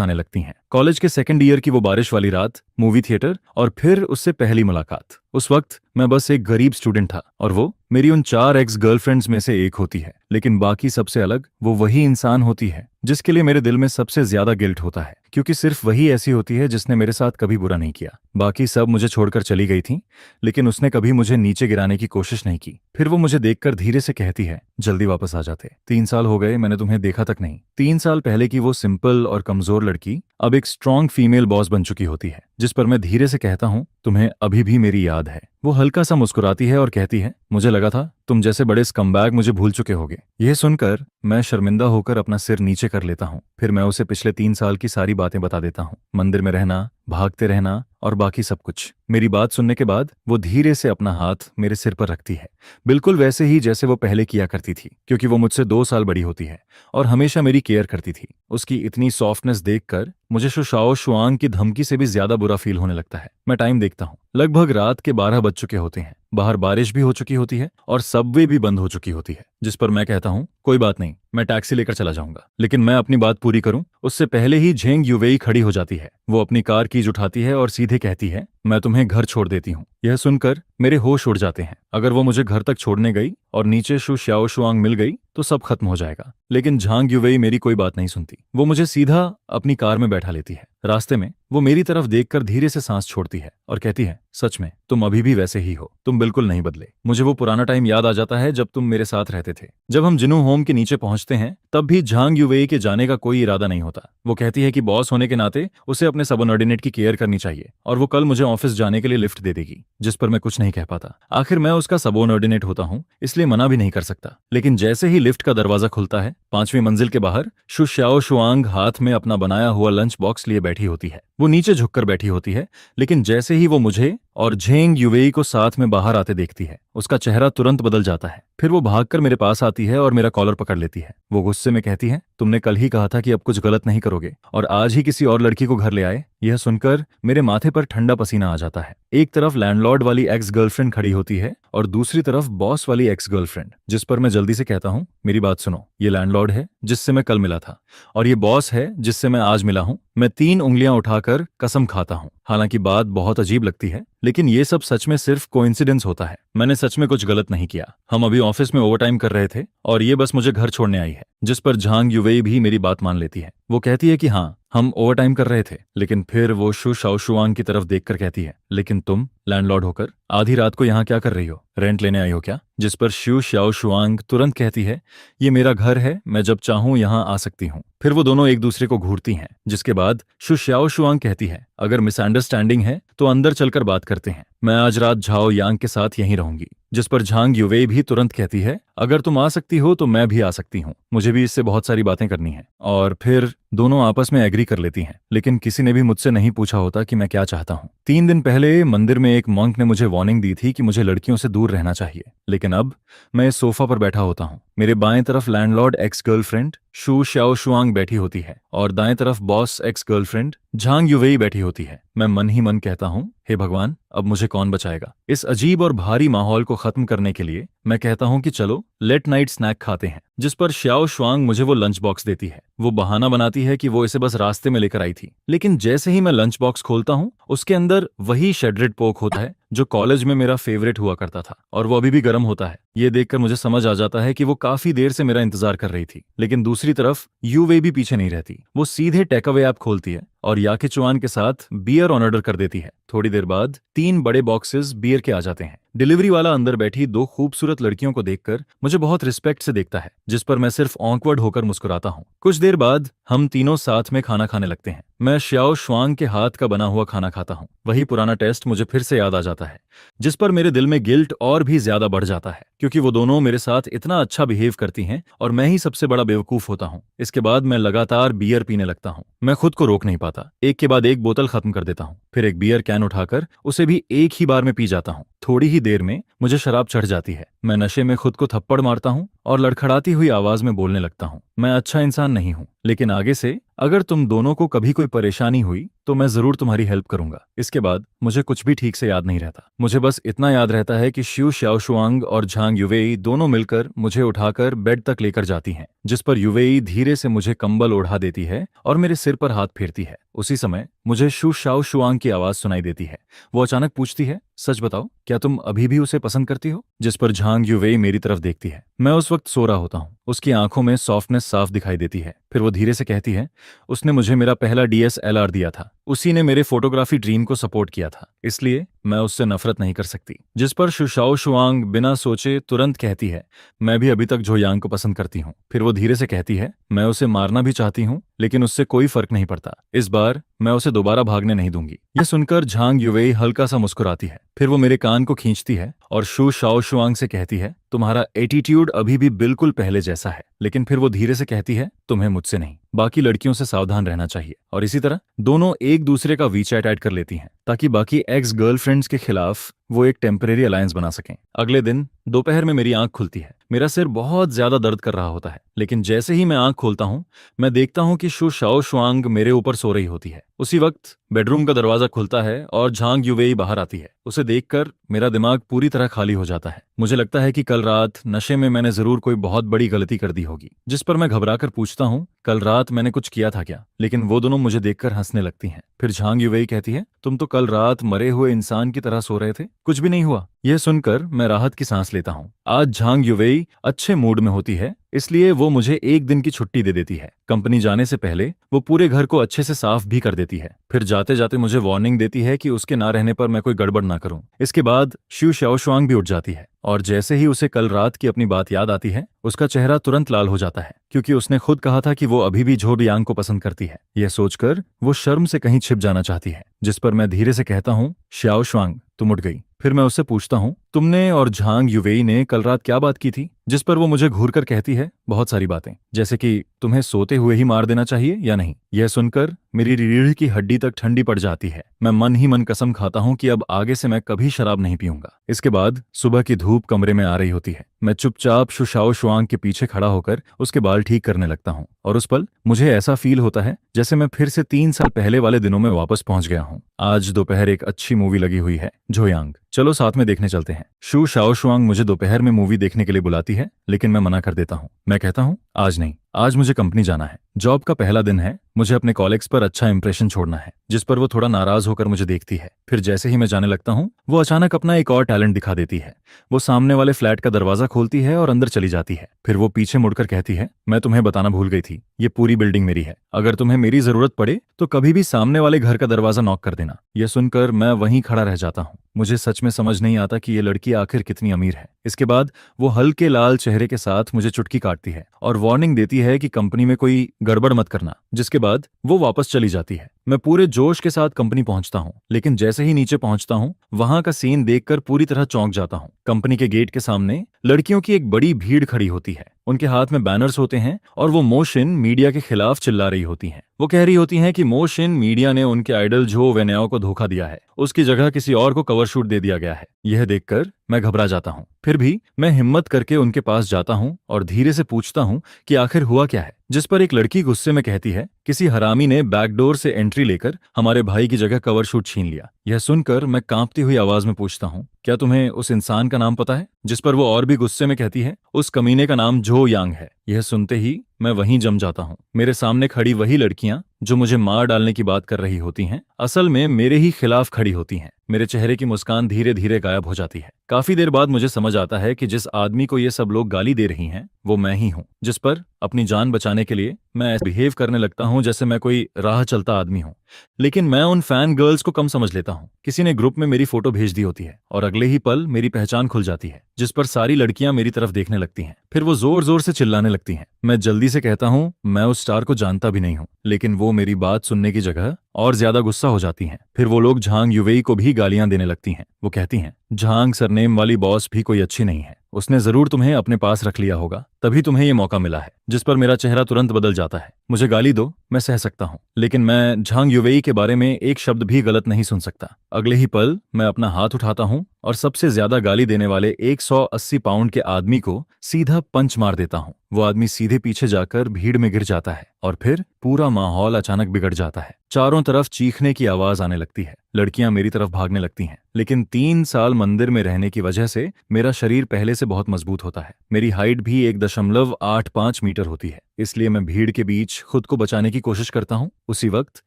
आने लगती हैं। कॉलेज के सेकंड ईयर की वो बारिश वाली रात, मूवी थिएटर और फिर उससे पहली मुलाकात। उस वक्त मैं बस एक गरीब स्टूडेंट था और वो मेरी उन 4 एक्स गर्लफ्रेंड्स में से एक होती है। लेकिन बाकी सबसे अलग वो वही इंसान होती है जिसके लिए मेरे दिल में सबसे ज्यादा गिल्ट होता है, क्योंकि सिर्फ वही ऐसी होती है जिसने मेरे साथ कभी बुरा नहीं किया। बाकी सब मुझे छोड़कर चली गई थी, लेकिन उसने कभी मुझे नीचे गिराने की कोशिश नहीं की। फिर वो मुझे देखकर धीरे से कहती है, जल्दी वापस आ जाते, 3 साल हो गए, मैंने तुम्हें देखा तक नहीं। 3 साल पहले की वो सिंपल और कमजोर लड़की अब एक स्ट्रांग फीमेल बॉस बन चुकी होती है। जिस पर मैं धीरे से कहता हूँ, तुम्हें अभी भी मेरी याद है? वो हल्का सा मुस्कुराती है और कहती है, मुझे लगा था तुम जैसे बड़े स्कमबैग मुझे भूल चुके होगे। यह सुनकर मैं शर्मिंदा होकर अपना सिर नीचे कर लेता हूँ। फिर मैं उसे पिछले 3 साल की सारी बातें बता देता हूँ, मंदिर में रहना, भागते रहना और बाकी सब कुछ। मेरी बात सुनने के बाद वो धीरे से अपना हाथ मेरे सिर पर रखती है, बिल्कुल वैसे ही जैसे वो पहले किया करती थी, क्योंकि वो मुझसे 2 साल बड़ी होती है और हमेशा मेरी केयर करती थी। उसकी इतनी सॉफ्टनेस देखकर मुझे शुशाओ शुआंग की धमकी से भी ज्यादा बुरा फील होने लगता है। मैं टाइम देखता हूँ, लगभग रात के 12 बज चुके होते हैं। बाहर बारिश भी हो चुकी होती है और सबवे भी बंद हो चुकी होती है। जिस पर मैं कहता हूँ, कोई बात नहीं, मैं टैक्सी लेकर चला जाऊंगा। लेकिन मैं अपनी बात पूरी करूं उससे पहले ही झेंग यूवेई खड़ी हो जाती है। वो अपनी कार कीज उठाती है और सीधे कहती है, मैं तुम्हें घर छोड़ देती हूँ। यह सुनकर मेरे होश उड़ जाते हैं। अगर वो मुझे घर तक छोड़ने गई और नीचे शु श्याओ शुआंग मिल गई तो सब खत्म हो जाएगा। लेकिन झांग यूवेई मेरी कोई बात नहीं सुनती। वो मुझे सीधा अपनी कार में बैठा लेती है। रास्ते में वो मेरी तरफ देखकर धीरे से सांस छोड़ती है और कहती है, सच में तुम अभी भी वैसे ही हो, तुम बिल्कुल नहीं बदले। मुझे वो पुराना टाइम याद आ जाता है जब तुम मेरे साथ रहते थे। जब हम जिनू होम के नीचे पहुंचते हैं तब भी झांग यूवेई के जाने का कोई इरादा नहीं होता। वो कहती है कि बॉस होने के नाते उसे अपने सबऑर्डिनेट की केयर करनी चाहिए और वो कल मुझे ऑफिस जाने के लिए लिफ्ट दे देगी। जिस पर मैं कुछ नहीं कह पाता। आखिर मैं उसका सबऑर्डिनेट होता हूँ, इसलिए मना भी नहीं कर सकता। लेकिन जैसे ही लिफ्ट का दरवाजा खुलता है, 5वीं मंजिल के बाहर शु श्याओ शुआंग हाथ में अपना बनाया हुआ लंच बॉक्स लिए बैठी होती है। वो नीचे झुककर बैठी होती है, लेकिन जैसे ही वो मुझे और झेंग यूवेई को साथ में बाहर आते देखती है, उसका चेहरा तुरंत बदल जाता है। फिर वो भागकर मेरे पास आती है और मेरा कॉलर पकड़ लेती है। वो गुस्से में कहती है, तुमने कल ही कहा था कि अब कुछ गलत नहीं करोगे और आज ही किसी और लड़की को घर ले आए। यह सुनकर मेरे माथे पर ठंडा पसीना आ जाता है। एक तरफ लैंडलॉर्ड वाली एक्स गर्लफ्रेंड खड़ी होती है और दूसरी तरफ बॉस वाली एक्स गर्लफ्रेंड। जिस पर मैं जल्दी से कहता हूँ, मेरी बात सुनो, ये लैंडलॉर्ड है जिससे मैं कल मिला था और ये बॉस है जिससे मैं आज मिला हूँ। मैं 3 उंगलियां उठाकर कसम खाता हूँ। हालांकि बात बहुत अजीब लगती है, लेकिन ये सब सच में सिर्फ कोइंसिडेंस होता है। मैंने सच में कुछ गलत नहीं किया। हम अभी ऑफिस में ओवरटाइम कर रहे थे और ये बस मुझे घर छोड़ने आई है। जिस पर झांग यूवेई भी मेरी बात मान लेती है। वो कहती है कि हाँ, हम ओवरटाइम कर रहे थे। लेकिन फिर वो शु शाओ शुआंग की तरफ देखकर कहती है, लेकिन तुम लैंडलॉर्ड होकर आधी रात को यहाँ क्या कर रही हो? रेंट लेने आई हो क्या? जिस पर शु शाओ शुआंग तुरंत कहती है, ये मेरा घर है, मैं जब चाहूं यहाँ आ सकती हूँ। फिर वो दोनों एक दूसरे को घूरती हैं, जिसके बाद शु शाओ शुआंग कहती है, अगर मिसअंडरस्टैंडिंग है तो अंदर चलकर बात करते हैं, मैं आज रात झाओ यांग के साथ यहीं रहूंगी। जिस पर झांग यूवेई भी तुरंत कहती है, अगर तुम आ सकती हो तो मैं भी आ सकती हूँ, मुझे भी इससे बहुत सारी बातें करनी है। और फिर दोनों आपस में एग्री कर लेती हैं। लेकिन किसी ने भी मुझसे नहीं पूछा होता कि मैं क्या चाहता हूँ। 3 दिन पहले मंदिर में एक मॉन्क ने मुझे वार्निंग दी थी कि मुझे लड़कियों से दूर रहना चाहिए, लेकिन अब मैं इस सोफा पर बैठा होता हूँ। मेरे बाएं तरफ लैंडलॉर्ड एक्स गर्लफ्रेंड शु श्याओ शुआंग बैठी होती है और दाएं तरफ बॉस एक्स गर्लफ्रेंड झांग यूवेई बैठी होती है। मैं मन ही मन कहता हूँ, हे भगवान, अब मुझे कौन बचाएगा? इस अजीब और भारी माहौल को खत्म करने के लिए मैं कहता हूँ कि चलो लेट नाइट स्नैक खाते हैं। जिस पर श्याओ शुआंग मुझे वो लंच बॉक्स देती है। वो बहाना बनाती है कि वो इसे बस रास्ते में लेकर आई थी, लेकिन जैसे ही मैं लंच बॉक्स खोलता हूँ उसके अंदर वही शेड्रेड पोक होता है जो कॉलेज में मेरा फेवरेट हुआ करता था, और वो अभी भी गर्म होता है। ये देखकर मुझे समझ आ जाता है कि वो काफी देर से मेरा इंतजार कर रही थी। लेकिन दूसरी तरफ यूवे भी पीछे नहीं रहती। वो सीधे टेक अवे ऐप खोलती है और याके चुआन के साथ बियर ऑर्डर कर देती है। थोड़ी देर बाद 3 बड़े बॉक्सेस बियर के आ जाते हैं। डिलीवरी वाला अंदर बैठी 2 खूबसूरत लड़कियों को देखकर मुझे बहुत रिस्पेक्ट से देखता है, जिस पर मैं सिर्फ ऑकवर्ड होकर मुस्कुराता हूँ। कुछ देर बाद हम तीनों साथ में खाना खाने लगते हैं। मैं श्याओ शुआंग के हाथ का बना हुआ खाना खाता हूँ। वही पुराना टेस्ट मुझे फिर से याद आ जाता है, जिस पर मेरे दिल में गिल्ट और भी ज्यादा बढ़ जाता है, क्योंकि वो दोनों मेरे साथ इतना अच्छा बिहेव करती हैं और मैं ही सबसे बड़ा बेवकूफ होता हूँ। इसके बाद मैं लगातार बियर पीने लगता हूँ। मैं खुद को रोक नहीं पाता, एक के बाद एक बोतल खत्म कर देता हूँ। फिर एक बियर कैन उठाकर उसे भी एक ही बार में पी जाता हूँ। थोड़ी ही देर में मुझे शराब चढ़ जाती है। मैं नशे में खुद को थप्पड़ मारता हूँ और लड़खड़ाती हुई आवाज में बोलने लगता हूँ, मैं अच्छा इंसान नहीं हूँ, लेकिन आगे से अगर तुम दोनों को कभी कोई परेशानी हुई तो मैं जरूर तुम्हारी हेल्प करूंगा। इसके बाद मुझे कुछ भी ठीक से याद नहीं रहता। मुझे बस इतना याद रहता है कि शिव शाओशुआंग और झांग युवेई दोनों मिलकर मुझे उठाकर बेड तक लेकर जाती हैं, जिस पर युवेई धीरे से मुझे कंबल ओढ़ा देती है और मेरे सिर पर हाथ फेरती है। उसी समय मुझे शु शाओशुआंग की आवाज सुनाई देती है। वो अचानक पूछती है, सच बताओ, क्या तुम अभी भी उसे पसंद करती हो? जिस पर झांग युवेई मेरी तरफ देखती है। मैं उस वक्त सो रहा होता हूँ। उसकी आंखों में सॉफ्टनेस साफ दिखाई देती है। फिर वो धीरे से कहती है, उसने मुझे मेरा पहला DSLR दिया था, उसी ने मेरे फोटोग्राफी ड्रीम को सपोर्ट किया था, इसलिए मैं उससे नफरत नहीं कर सकती। जिस पर शु शाओशुआंग बिना सोचे तुरंत कहती है, मैं भी अभी तक जोयांग को पसंद करती हूँ। फिर वो धीरे से कहती है, मैं उसे मारना भी चाहती हूँ, लेकिन उससे कोई फर्क नहीं पड़ता। इस बार मैं उसे दोबारा भागने नहीं दूंगी। यह सुनकर झांग युवेई हल्का सा मुस्कुराती है। फिर वो मेरे कान को खींचती है और शु शाओशुआंग से कहती है, तुम्हारा एटीट्यूड अभी भी बिल्कुल पहले जैसा है। लेकिन फिर वो धीरे से कहती है, तुम्हें मुझसे नहीं, बाकी लड़कियों से सावधान रहना चाहिए। और इसी तरह दोनों एक दूसरे का वीचैट ऐड कर लेती हैं, ताकि बाकी एक्स गर्लफ्रेंड्स के खिलाफ वो एक टेम्परेरी अलायंस बना सकें। अगले दिन दोपहर में मेरी आंख खुलती है। मेरा सिर बहुत ज्यादा दर्द कर रहा होता है, लेकिन जैसे ही मैं आंख खोलता हूँ, मैं देखता हूँ कि शु शाओशुआंग मेरे ऊपर सो रही होती है। उसी वक्त बेडरूम का दरवाजा खुलता है और झांग युवेई बाहर आती है। उसे देखकर मेरा दिमाग पूरी तरह खाली हो जाता है। मुझे लगता है कि कल रात नशे में मैंने जरूर कोई बहुत बड़ी गलती कर दी होगी। जिस पर मैं घबराकर पूछता हूँ, कल रात मैंने कुछ किया था क्या? लेकिन वो दोनों मुझे देखकर हंसने लगती हैं। फिर झांग युवेई कहती है, तुम तो कल रात मरे हुए इंसान की तरह सो रहे थे, कुछ भी नहीं हुआ। यह सुनकर मैं राहत की सांस लेता हूँ। आज झांग युवेई अच्छे मूड में होती है, इसलिए वो मुझे एक दिन की छुट्टी दे देती है। कंपनी जाने से पहले वो पूरे घर को अच्छे से साफ भी कर देती है। फिर जाते जाते मुझे वार्निंग देती है कि उसके ना रहने पर मैं कोई गड़बड़ ना करूं। इसके बाद शु शाओशुआंग भी उठ जाती है और जैसे ही उसे कल रात की अपनी बात याद आती है, उसका चेहरा तुरंत लाल हो जाता है, क्योंकि उसने खुद कहा था कि वो अभी भी झोबियांग को पसंद करती है। यह सोचकर वो शर्म से कहीं छिप जाना चाहती है। जिस पर मैं धीरे से कहता हूँ, शाओशुआंग, तुम उठ गई। फिर मैं उससे पूछता हूँ, तुमने और झांग युवेई ने कल रात क्या बात की थी? जिस पर वो मुझे घूर कर कहती है, बहुत सारी बातें, जैसे कि तुम्हें सोते हुए ही मार देना चाहिए या नहीं। यह सुनकर मेरी रीढ़ की हड्डी तक ठंडी पड़ जाती है। मैं मन ही मन कसम खाता हूँ कि अब आगे से मैं कभी शराब नहीं पीऊंगा। इसके बाद सुबह की धूप कमरे में आ रही होती है। मैं चुपचाप शु शाओशुआंग के पीछे खड़ा होकर उसके बाल ठीक करने लगता हूँ और उस पल मुझे ऐसा फील होता है जैसे मैं फिर से 3 साल पहले वाले दिनों में वापस पहुंच गया हूँ। आज दोपहर एक अच्छी मूवी लगी हुई है, जोयांग, चलो साथ में देखने चलते हैं। शु शाओशुआंग मुझे दोपहर में मूवी देखने के लिए बुलाती है, लेकिन मैं मना कर देता हूँ। मैं कहता हूँ, आज नहीं, आज मुझे कंपनी जाना है। जॉब का पहला दिन है, मुझे अपने कॉलेग्स पर अच्छा इंप्रेशन छोड़ना है। जिस पर वो थोड़ा नाराज होकर मुझे देखती है। फिर जैसे ही मैं जाने लगता हूँ, वो अचानक अपना एक और टैलेंट दिखा देती है। वो सामने वाले फ्लैट का दरवाजा खोलती है और अंदर चली जाती है। फिर वो पीछे मुड़कर कहती है, मैं तुम्हें बताना भूल गई थी, ये पूरी बिल्डिंग मेरी है। अगर तुम्हें मेरी जरूरत पड़े तो कभी भी सामने वाले घर का दरवाजा नॉक कर देना। यह सुनकर मैं वहीं खड़ा रह जाता हूँ। मुझे सच में समझ नहीं आता कि ये लड़की आखिर कितनी अमीर है। इसके बाद वो हल्के लाल चेहरे के साथ मुझे चुटकी काटती है और वार्निंग देती है कि कंपनी में कोई गड़बड़ मत करना। जिसके बाद वो वापस चली जाती है। मैं पूरे जोश के साथ कंपनी पहुंचता हूं, लेकिन जैसे ही नीचे पहुंचता हूं, वहां का सीन देखकर पूरी तरह चौंक जाता हूं। कंपनी के गेट के सामने लड़कियों की एक बड़ी भीड़ खड़ी होती है। उनके हाथ में बैनर्स होते हैं और वो मोशिन मीडिया के खिलाफ चिल्ला रही होती हैं। वो कह रही होती हैं कि मोशिन मीडिया ने उनके आइडल जो वेन्याओ को धोखा दिया है, उसकी जगह किसी और को कवर शूट दे दिया गया है। यह देखकर मैं घबरा जाता हूँ। फिर भी मैं हिम्मत करके उनके पास जाता हूँ और धीरे से पूछता हूँ कि आखिर हुआ क्या है। जिस पर एक लड़की गुस्से में कहती है, किसी हरामी ने बैकडोर से एंट्री लेकर हमारे भाई की जगह कवर शूट छीन लिया। यह सुनकर मैं कांपती हुई आवाज में पूछता हूँ, क्या तुम्हें उस इंसान का नाम पता है? जिस पर वो और भी गुस्से में कहती है, उस कमीने का नाम जो यांग है। यह सुनते ही मैं वहीं जम जाता हूँ। मेरे सामने खड़ी वही लड़कियां जो मुझे मार डालने की बात कर रही होती हैं, असल में मेरे ही खिलाफ खड़ी होती हैं। मेरे चेहरे की मुस्कान धीरे धीरे गायब हो जाती है। काफी देर बाद मुझे समझ आता है कि जिस आदमी को ये सब लोग गाली दे रही हैं, वो मैं ही हूँ। जिस पर अपनी जान बचाने के लिए मैं ऐसे बिहेव करने लगता हूँ जैसे मैं कोई राह चलता आदमी हूँ। लेकिन मैं उन फैन गर्ल्स को कम समझ लेता हूँ। किसी ने ग्रुप में मेरी फोटो भेज दी होती है और अगले ही पल मेरी पहचान खुल जाती है, जिस पर सारी लड़कियां मेरी तरफ देखने लगती हैं। फिर वो जोर जोर से चिल्लाने लगती हैं। मैं जल्दी से कहता हूँ मैं उस स्टार को जानता भी नहीं हूँ, लेकिन वो मेरी बात सुनने की जगह और ज्यादा गुस्सा हो जाती हैं। फिर वो लोग झांग युवेई को भी गालियां देने लगती हैं। वो कहती हैं, झांग सरनेम वाली बॉस भी कोई अच्छी नहीं है, उसने जरूर तुम्हें अपने पास रख लिया होगा, तभी तुम्हें ये मौका मिला है। जिस पर मेरा चेहरा तुरंत बदल जाता है। मुझे गाली दो, मैं सह सकता हूँ, लेकिन मैं झांग युवेई के बारे में एक शब्द भी गलत नहीं सुन सकता। अगले ही पल मैं अपना हाथ उठाता हूँ और सबसे ज्यादा गाली देने वाले 180 पाउंड के आदमी को सीधा पंच मार देता हूँ। वो आदमी सीधे पीछे जाकर भीड़ में गिर जाता है और फिर पूरा माहौल अचानक बिगड़ जाता है। चारों तरफ चीखने की आवाज आने लगती है। लड़कियां मेरी तरफ भागने लगती हैं। लेकिन 3 साल मंदिर में रहने की वजह से मेरा शरीर पहले से बहुत मजबूत होता है। मेरी हाइट भी 1.85 मीटर होती है, इसलिए मैं भीड़ के बीच खुद को बचाने की कोशिश करता हूँ। उसी वक्त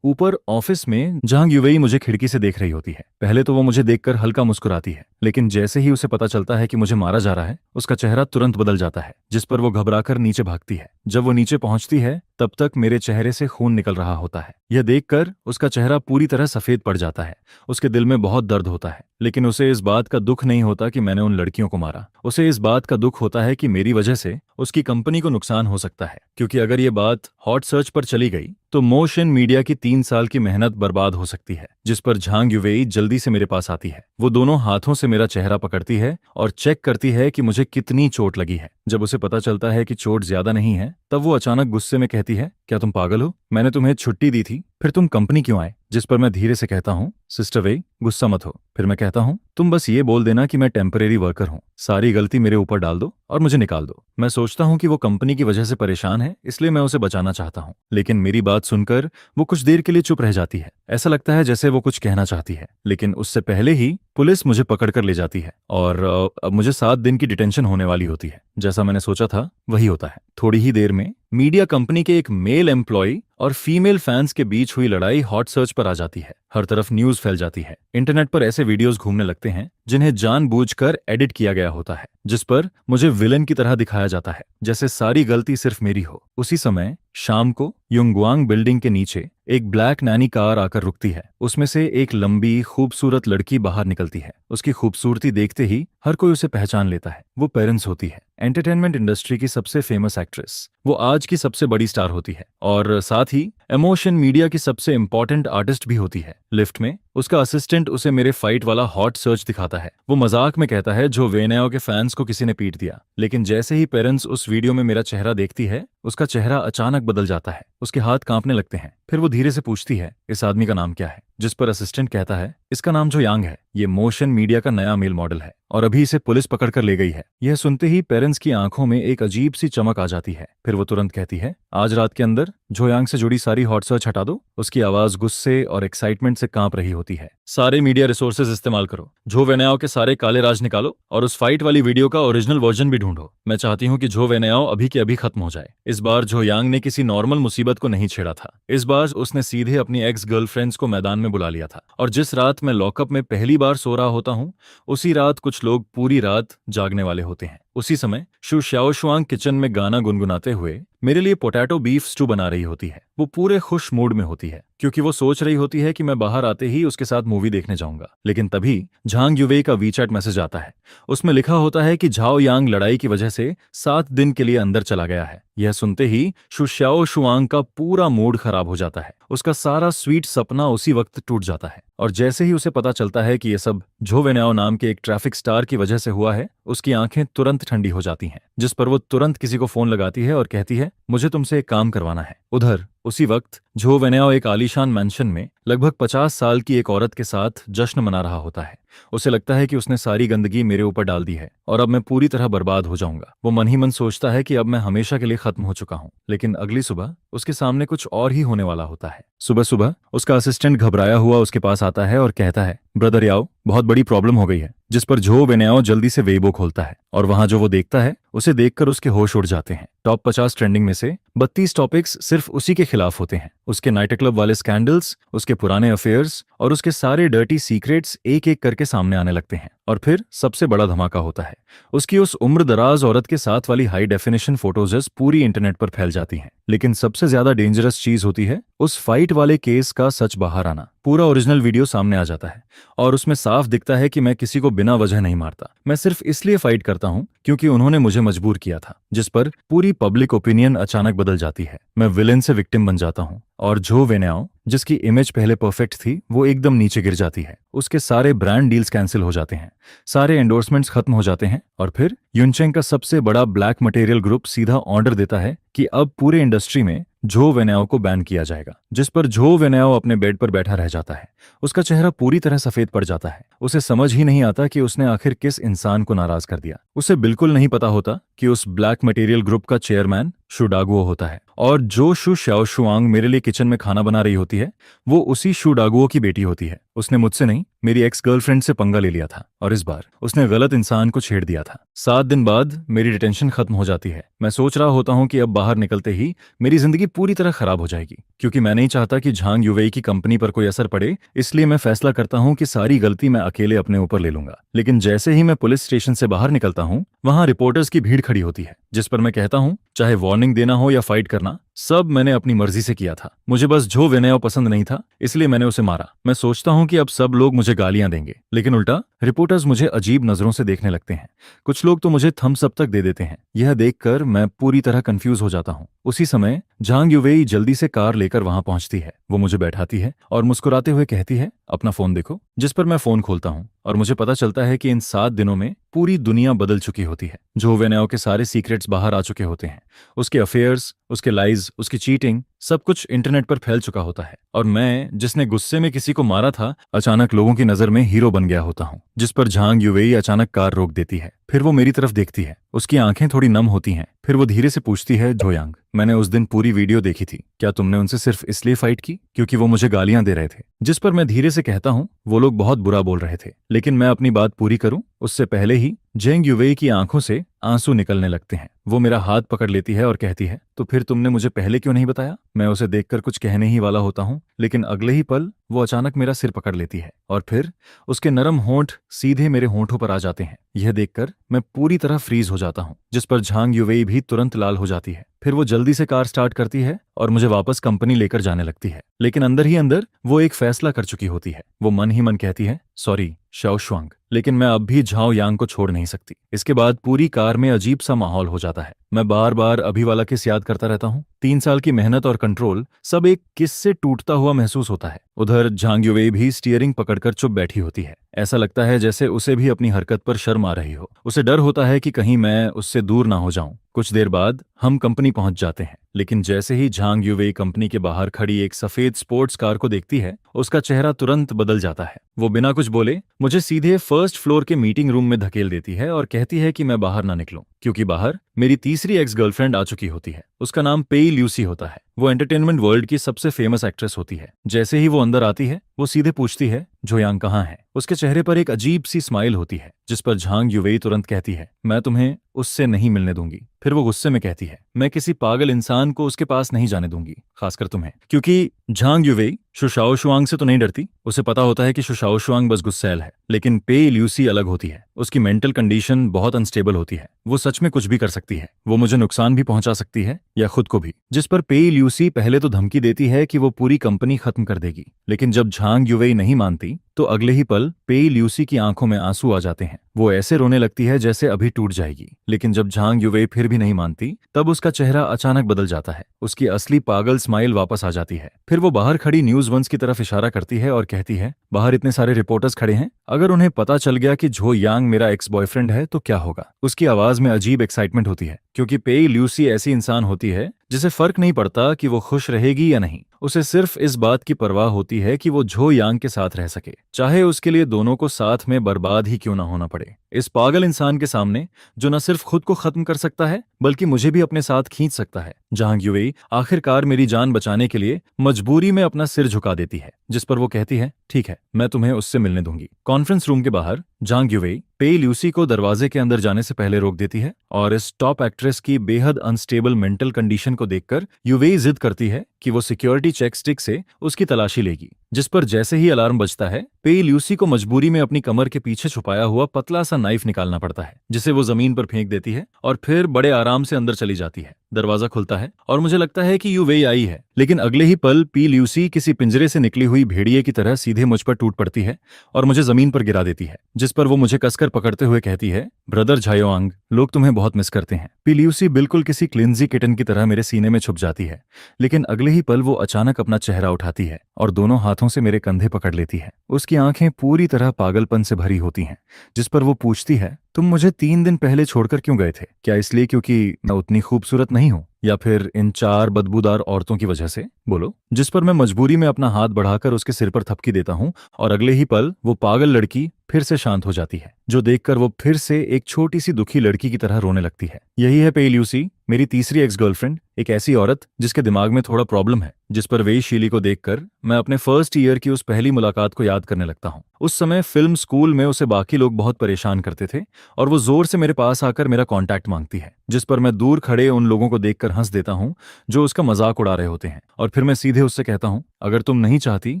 ऊपर ऑफिस में झांग युवेई मुझे खिड़की से देख रही होती है। पहले तो वो मुझे देखकर हल्का मुस्कुराती है, लेकिन जैसे ही उसे पता चलता है कि मुझे मारा जा रहा है, उसका चेहरा तुरंत बदल जाता है, जिस पर वो घबराकर नीचे भागती है। जब वो नीचे पहुंचती है तब तक मेरे चेहरे से खून निकल रहा होता है। यह देखकर उसका चेहरा पूरी तरह सफेद पड़ जाता है। उसके दिल में बहुत दर्द होता है, लेकिन उसे इस बात का दुख नहीं होता कि मैंने उन लड़कियों को मारा। उसे इस बात का दुख होता है कि मेरी वजह से उसकी कंपनी को नुकसान हो सकता है, क्योंकि अगर ये बात हॉट सर्च पर चली गई तो मोशन मीडिया की 3 साल की मेहनत बर्बाद हो सकती है। जिस पर झांग युवेई जल्दी से मेरे पास आती है। वो दोनों हाथों से मेरा चेहरा पकड़ती है और चेक करती है कि मुझे कितनी चोट लगी है। जब उसे पता चलता है कि चोट ज्यादा नहीं है, तब वो अचानक गुस्से में कहती है, क्या तुम पागल हो? मैंने तुम्हें छुट्टी दी थी, फिर तुम कंपनी क्यों आए? जिस पर मैं धीरे से कहता हूँ, सिस्टर वेई, गुस्सा मत हो। फिर मैं कहता हूँ, तुम बस ये बोल देना कि मैं टेम्परेरी वर्कर हूँ, सारी गलती मेरे ऊपर डाल दो और मुझे निकाल दो। मैं सोचता हूँ कि वो कंपनी की वजह से परेशान है, इसलिए मैं उसे बचाना चाहता हूँ, लेकिन मेरी बात सुनकर वो कुछ देर के लिए चुप रह जाती है। ऐसा लगता है जैसे वो कुछ कहना चाहती है, लेकिन उससे पहले ही पुलिस मुझे पकड़ कर ले जाती है और अब मुझे 7 दिन की डिटेंशन होने वाली होती है। जैसा मैंने सोचा था वही होता है। थोड़ी ही देर में मीडिया कंपनी के एक मेल एम्प्लॉय और फीमेल फैंस के बीच हुई लड़ाई हॉट सर्च पर आ जाती है। हर तरफ न्यूज फैल जाती है। इंटरनेट पर ऐसे वीडियोस घूमने लगते हैं जिन्हें जानबूझकर एडिट किया गया होता है, जिस पर मुझे विलेन की तरह दिखाया जाता है, जैसे सारी गलती सिर्फ मेरी हो। उसी समय शाम को युंगवांग बिल्डिंग के नीचे एक ब्लैक नैनी कार आकर रुकती है। उसमें से एक लंबी खूबसूरत लड़की बाहर निकलती है। उसकी खूबसूरती देखते ही हर कोई उसे पहचान लेता है। वो पेरेंट्स होती है, एंटरटेनमेंट इंडस्ट्री की सबसे फेमस एक्ट्रेस। वो आज की सबसे बड़ी स्टार होती है और साथ ही इमोशन मीडिया की सबसे इंपॉर्टेंट आर्टिस्ट भी होती है। लिफ्ट में उसका असिस्टेंट उसे मेरे फाइट वाला हॉट सर्च दिखाता है। वो मजाक में कहता है जो वेनेओ के फैंस को किसी ने पीट दिया, लेकिन जैसे ही पेरेंट्स उस वीडियो में मेरा चेहरा देखती है, उसका चेहरा अचानक बदल जाता है। उसके हाथ कांपने लगते हैं। फिर वो धीरे से पूछती है, इस आदमी का नाम क्या है? जिस पर असिस्टेंट कहता है, इसका नाम जो यांग है, ये मोशन मीडिया का नया मेल मॉडल है और अभी इसे पुलिस पकड़ कर ले गई है। यह सुनते ही पेरेंट्स की आंखों में एक अजीब सी चमक आ जाती है। फिर वो तुरंत कहती है, आज रात के अंदर जो यांग से जुड़ी सारी हॉट सर्च हटा दो। उसकी आवाज गुस्से और एक्साइटमेंट से कांप रही होती है। सारे मीडिया रिसोर्सेज इस्तेमाल करो, जो वेनेओ के सारे काले राज निकालो और उस फाइट वाली वीडियो का ओरिजिनल वर्जन भी ढूंढो। मैं चाहती हूँ कि जो वेनेओ अभी के अभी खत्म हो जाए। इस बार जो यांग ने किसी नॉर्मल मुसीबत को नहीं छेड़ा था। इस बार उसने सीधे अपनी एक्स गर्लफ्रेंड्स को मैदान में बुला लिया था। और जिस रात मैं लॉकअप में पहली बार सो रहा होता हूँ, उसी रात कुछ लोग पूरी रात जागने वाले होते हैं। उसी समय शु शाओशुआंग किचन में गाना गुनगुनाते हुए मेरे लिए पोटैटो बीफ स्टू बना रही होती है। वो पूरे खुश मूड में होती है, क्योंकि वो सोच रही होती है कि मैं बाहर आते ही उसके साथ मूवी देखने जाऊंगा। लेकिन तभी झांग युवेई का वीचैट मैसेज आता है। उसमें लिखा होता है कि झाओ यांग लड़ाई की वजह से 7 दिन के लिए अंदर चला गया है। यह सुनते ही शु शाओशुआंग का पूरा मूड खराब हो जाता है। उसका सारा स्वीट सपना उसी वक्त टूट जाता है और जैसे ही उसे पता चलता है कि यह सब झो वेनेओ नाम के एक ट्रैफिक स्टार की वजह से हुआ है, उसकी आंखें तुरंत ठंडी हो जाती हैं। जिस पर वो तुरंत किसी को फोन लगाती है और कहती है, मुझे तुमसे एक काम करवाना है। उधर उसी वक्त झो वेनेओ एक आलीशान मैंशन में लगभग 50 साल की एक औरत के साथ जश्न मना रहा होता है। उसे लगता है कि उसने सारी गंदगी मेरे ऊपर डाल दी है और अब मैं पूरी तरह बर्बाद हो जाऊंगा। वो मन ही मन सोचता है कि अब मैं हमेशा के लिए खत्म हो चुका हूं। लेकिन अगली सुबह उसके सामने कुछ और ही होने वाला होता है। सुबह सुबह उसका असिस्टेंट घबराया हुआ उसके पास आता है और कहता है, ब्रदर याओ, बहुत बड़ी प्रॉब्लम हो गई है। जिस पर झो वेनेओ जल्दी से वेइबो खोलता है और वहां जो वो देखता है उसे देखकर उसके होश उड़ जाते हैं। टॉप 50 ट्रेंडिंग में से 32 टॉपिक्स सिर्फ उसी के खिलाफ होते हैं। उसके नाइट क्लब वाले स्कैंडल्स, उसके पुराने अफेयर्स और उसके सारे डर्टी सीक्रेट्स एक एक करके सामने आने लगते हैं। और फिर सबसे बड़ा धमाका होता है, उसकी उस उम्रदराज औरत के साथ वाली हाई डेफिनेशन फोटोज पूरी इंटरनेट पर फैल जाती हैं। लेकिन सबसे ज्यादा डेंजरस चीज होती है उस फाइट वाले केस का सच बाहर आना। पूरा ओरिजिनल वीडियो सामने आ जाता है और उसमें साफ दिखता है कि मैं किसी को बिना वजह नहीं मारता, मैं सिर्फ इसलिए फाइट करता हूं क्योंकि उन्होंने मुझे मजबूर किया था। जिस पर पूरी पब्लिक ओपिनियन अचानक बदल जाती है। मैं विलेन से विक्टिम बन जाता हूं और जो वेन्याओ जिसकी इमेज पहले परफेक्ट थी वो एकदम नीचे गिर जाती है। उसके सारे ब्रांड डील्स कैंसिल हो जाते हैं, सारे एंडोर्समेंट्स खत्म हो जाते हैं और फिर युनचेंग का सबसे बड़ा ब्लैक मटेरियल ग्रुप सीधा ऑर्डर देता है कि अब पूरे इंडस्ट्री में झो वेन्याओ को बैन किया जाएगा। जिस पर झो वेन्याओ अपने बेड पर बैठा रह जाता है। उसका चेहरा पूरी तरह सफेद पड़ जाता है। उसे समझ ही नहीं आता कि उसने आखिर किस इंसान को नाराज कर दिया। उसे बिल्कुल नहीं पता होता कि उस ब्लैक मटेरियल ग्रुप का चेयरमैन शु डागुओ होता है और जो शु शाओशुआंग मेरे लिए किचन में खाना बना रही होती है वो उसी शु डागुओ की बेटी होती है। उसने मुझसे नहीं, मेरी एक्स गर्लफ्रेंड से पंगा ले लिया था और इस बार उसने गलत इंसान को छेड़ दिया था। 7 दिन बाद मेरी डिटेंशन खत्म हो जाती है। मैं सोच रहा होता हूं कि अब बाहर निकलते ही मेरी जिंदगी पूरी तरह खराब हो जाएगी, क्योंकि मैं नहीं चाहता कि झांग युवेई की कंपनी पर कोई असर पड़े। इसलिए मैं फैसला करता हूं कि सारी गलती मैं अकेले अपने ऊपर ले लूंगा। लेकिन जैसे ही मैं पुलिस स्टेशन से बाहर निकलता हूं वहां रिपोर्टर्स की भीड़ खड़ी होती है, जिस पर मैं कहता हूं चाहे वार्निंग देना हो या फाइट करना, सब मैंने अपनी मर्जी से किया था। मुझे बस झो वेन्याओ पसंद नहीं था, इसलिए मैंने उसे मारा। मैं सोचता हूं कि अब सब लोग मुझे गालियां देंगे, लेकिन उल्टा रिपोर्टर्स मुझे अजीब नजरों से देखने लगते हैं। कुछ लोग तो मुझे थम्स अप तक दे देते हैं। यह देखकर मैं पूरी तरह कंफ्यूज हो जाता हूं। उसी समय झांग युवेई जल्दी से कार लेकर वहां पहुंचती है। वो मुझे बैठाती है और मुस्कुराते हुए कहती है, अपना फोन देखो। जिस पर मैं फोन खोलता हूं और मुझे पता चलता है कि इन 7 दिनों में पूरी दुनिया बदल चुकी होती है। झो वेन्याओ के सारे सीक्रेट्स बाहर आ चुके होते हैं। उसके अफेयर्स, उसके लाइज, उसकी चीटिंग, सब कुछ इंटरनेट पर फैल चुका होता है। और मैं, जिसने गुस्से में किसी को मारा था, अचानक लोगों की नजर में हीरो बन गया होता हूं। जिस पर झांग युवेई अचानक कार रोक देती है। फिर वो मेरी तरफ देखती है। उसकी आंखें थोड़ी नम होती हैं। फिर वो धीरे से पूछती है, झोयांग, मैंने उस दिन पूरी वीडियो देखी थी, क्या तुमने उनसे सिर्फ इसलिए फाइट की क्योंकि वो मुझे गालियां दे रहे थे? जिस पर मैं धीरे से कहता हूं, वो लोग बहुत बुरा बोल रहे थे, लेकिन मैं अपनी बात पूरी करूं उससे पहले ही जेंग युवेई की आंखों से आंसू निकलने लगते हैं। वो मेरा हाथ पकड़ लेती है और कहती है, तो फिर तुमने मुझे पहले क्यों नहीं बताया? मैं उसे देखकर कुछ कहने ही वाला होता हूं, लेकिन अगले ही पल वो अचानक मेरा सिर पकड़ लेती है और फिर उसके नरम होंठ सीधे मेरे होंठों पर आ जाते हैं। यह देखकर मैं पूरी तरह फ्रीज हो जाता हूं। जिस पर झांग युवेई भी तुरंत लाल हो जाती है। फिर वो जल्दी से कार स्टार्ट करती है और मुझे वापस कंपनी लेकर जाने लगती है। लेकिन अंदर ही अंदर वो एक फैसला कर चुकी होती है। वो मन ही मन कहती है, सॉरी शाओशुआंग, लेकिन मैं अब भी झाओ यांग को छोड़ नहीं सकती। इसके बाद पूरी कार में अजीब सा माहौल हो जाता है। मैं बार बार अभी वाला किस याद करता रहता हूँ। 3 साल की मेहनत और कंट्रोल सब एक किस से टूटता हुआ महसूस होता है। उधर झांग युवेई भी स्टीयरिंग पकड़कर चुप बैठी होती है। ऐसा लगता है जैसे उसे भी अपनी हरकत पर शर्म आ रही हो। उसे डर होता है कि कहीं मैं उससे दूर ना हो जाऊं। कुछ देर बाद हम कंपनी पहुंच जाते हैं, लेकिन जैसे ही झांग युवेई कंपनी के बाहर खड़ी एक सफेद स्पोर्ट्स कार को देखती है, उसका चेहरा तुरंत बदल जाता है। वो बिना कुछ बोले मुझे सीधे फर्स्ट फ्लोर के मीटिंग रूम में धकेल देती है और कहती है कि मैं बाहर ना निकलूं, क्योंकि बाहर मेरी तीसरी एक्स गर्लफ्रेंड आ चुकी होती है। उसका नाम पेई ल्यूसी होता है। वो एंटरटेनमेंट वर्ल्ड की सबसे फेमस एक्ट्रेस होती है। जैसे ही वो अंदर आती है, वो सीधे पूछती है, झोयांग कहाँ है? उसके चेहरे पर एक अजीब सी स्माइल होती है, जिस पर झांग युवेई तुरंत कहती है, मैं तुम्हें उससे नहीं मिलने दूंगी। फिर वो गुस्से में कहती है, मैं किसी पागल इंसान को उसके पास नहीं जाने दूंगी, खासकर तुम्हें। क्योंकि झांग युवेई शु शाओशुआंग से तो नहीं डरती। उसे पता होता है कि शु शाओशुआंग बस गुस्सैल है, लेकिन पेई ल्यूसी अलग होती है। उसकी मेंटल कंडीशन बहुत अनस्टेबल होती है। वो सच में कुछ भी कर सकती है। वो मुझे नुकसान भी पहुंचा सकती है या खुद को भी। जिस पर पेई ल्यूसी पहले तो धमकी देती है कि वो पूरी कंपनी खत्म कर देगी, लेकिन जब झांग युवेई नहीं मानती तो अगले ही पल पेई ल्यूसी की आंखों में आंसू आ जाते हैं। वो ऐसे रोने लगती है जैसे अभी टूट जाएगी। लेकिन जब झांग युवेई फिर भी नहीं मानती, तब उसका चेहरा अचानक बदल जाता है। उसकी असली पागल स्माइल वापस आ जाती है। फिर वो बाहर खड़ी न्यूज वंस की तरफ इशारा करती है और कहती है, बाहर इतने सारे रिपोर्टर्स खड़े हैं, अगर उन्हें पता चल गया कि झो यांग मेरा एक्स बॉयफ्रेंड है तो क्या होगा? उसकी आवाज में अजीब एक्साइटमेंट होती है, क्योंकि पेई ल्यूसी ऐसी इंसान होती है जिसे फर्क नहीं पड़ता कि वो खुश रहेगी या नहीं। उसे सिर्फ इस बात की परवाह होती है कि वो झो यांग के साथ रह सके, चाहे उसके लिए दोनों को साथ में बर्बाद ही क्यों ना होना पड़े। इस पागल इंसान के सामने, जो न सिर्फ खुद को खत्म कर सकता है बल्कि मुझे भी अपने साथ खींच सकता है, झांग युवेई आखिरकार मेरी जान बचाने के लिए मजबूरी में अपना सिर झुका देती है। जिस पर वो कहती है, ठीक है, मैं तुम्हें उससे मिलने दूंगी। कॉन्फ्रेंस रूम के बाहर झांग युवेई पेई ल्यूसी को दरवाजे के अंदर जाने से पहले रोक देती है और इस टॉप एक्ट्रेस की बेहद अनस्टेबल मेंटल कंडीशन को देखकर युवेई जिद करती है कि वो सिक्योरिटी चेक स्टिक से उसकी तलाशी लेगी। जिस पर जैसे ही अलार्म बजता है, पे ल्यूसी को मजबूरी में अपनी कमर के पीछे छुपाया हुआ पतला सा नाइफ निकालना पड़ता है, जिसे वो जमीन पर फेंक देती है और फिर बड़े आराम से अंदर चली जाती है। दरवाजा खुलता है और मुझे लगता है कि यू वही आई है, लेकिन अगले ही पल पी ल्यूसी किसी पिंजरे से निकली हुई भेड़िए की तरह सीधे मुझ पर टूट पड़ती है और मुझे जमीन पर गिरा देती है, जिस पर वो मुझे कसकर पकड़ते हुए कहती है, ब्रदर झायोआंग, लोग तुम्हें बहुत मिस करते हैं। पी ल्यूसी बिल्कुल किसी क्लिंजी किटन की तरह मेरे सीने में छुप जाती है, लेकिन अगले ही पल वो अचानक अपना चेहरा उठाती है और दोनों हाथों से मेरे कंधे पकड़ लेती है। उसकी आंखें पूरी तरह पागलपन से भरी होती हैं, जिस पर वो पूछती है, तुम मुझे 3 दिन पहले छोड़कर क्यों गए थे? क्या इसलिए क्योंकि मैं उतनी खूबसूरत नहीं हूं, या फिर इन 4 बदबूदार औरतों की वजह से? बोलो। जिस पर मैं मजबूरी में अपना हाथ बढ़ाकर उसके सिर पर थपकी देता हूं और अगले ही पल वो पागल लड़की फिर से शांत हो जाती है, जो देखकर वो फिर से एक छोटी सी दुखी लड़की की तरह रोने लगती है। यही है पे ल्यूसी, मेरी तीसरी एक्स गर्लफ्रेंड, एक ऐसी औरत जिसके दिमाग में थोड़ा प्रॉब्लम है। जिस पर वेई शीली को देखकर मैं अपने फर्स्ट ईयर की उस पहली मुलाकात को याद करने लगता हूँ। उस समय फिल्म स्कूल में उसे बाकी लोग बहुत परेशान करते थे और वो जोर से मेरे पास आकर मेरा कांटेक्ट मांगती है, जिस पर मैं दूर खड़े उन लोगों को देखकर हंस देता हूँ जो उसका मजाक उड़ा रहे होते हैं, और फिर मैं सीधे उससे कहता हूँ, अगर तुम नहीं चाहती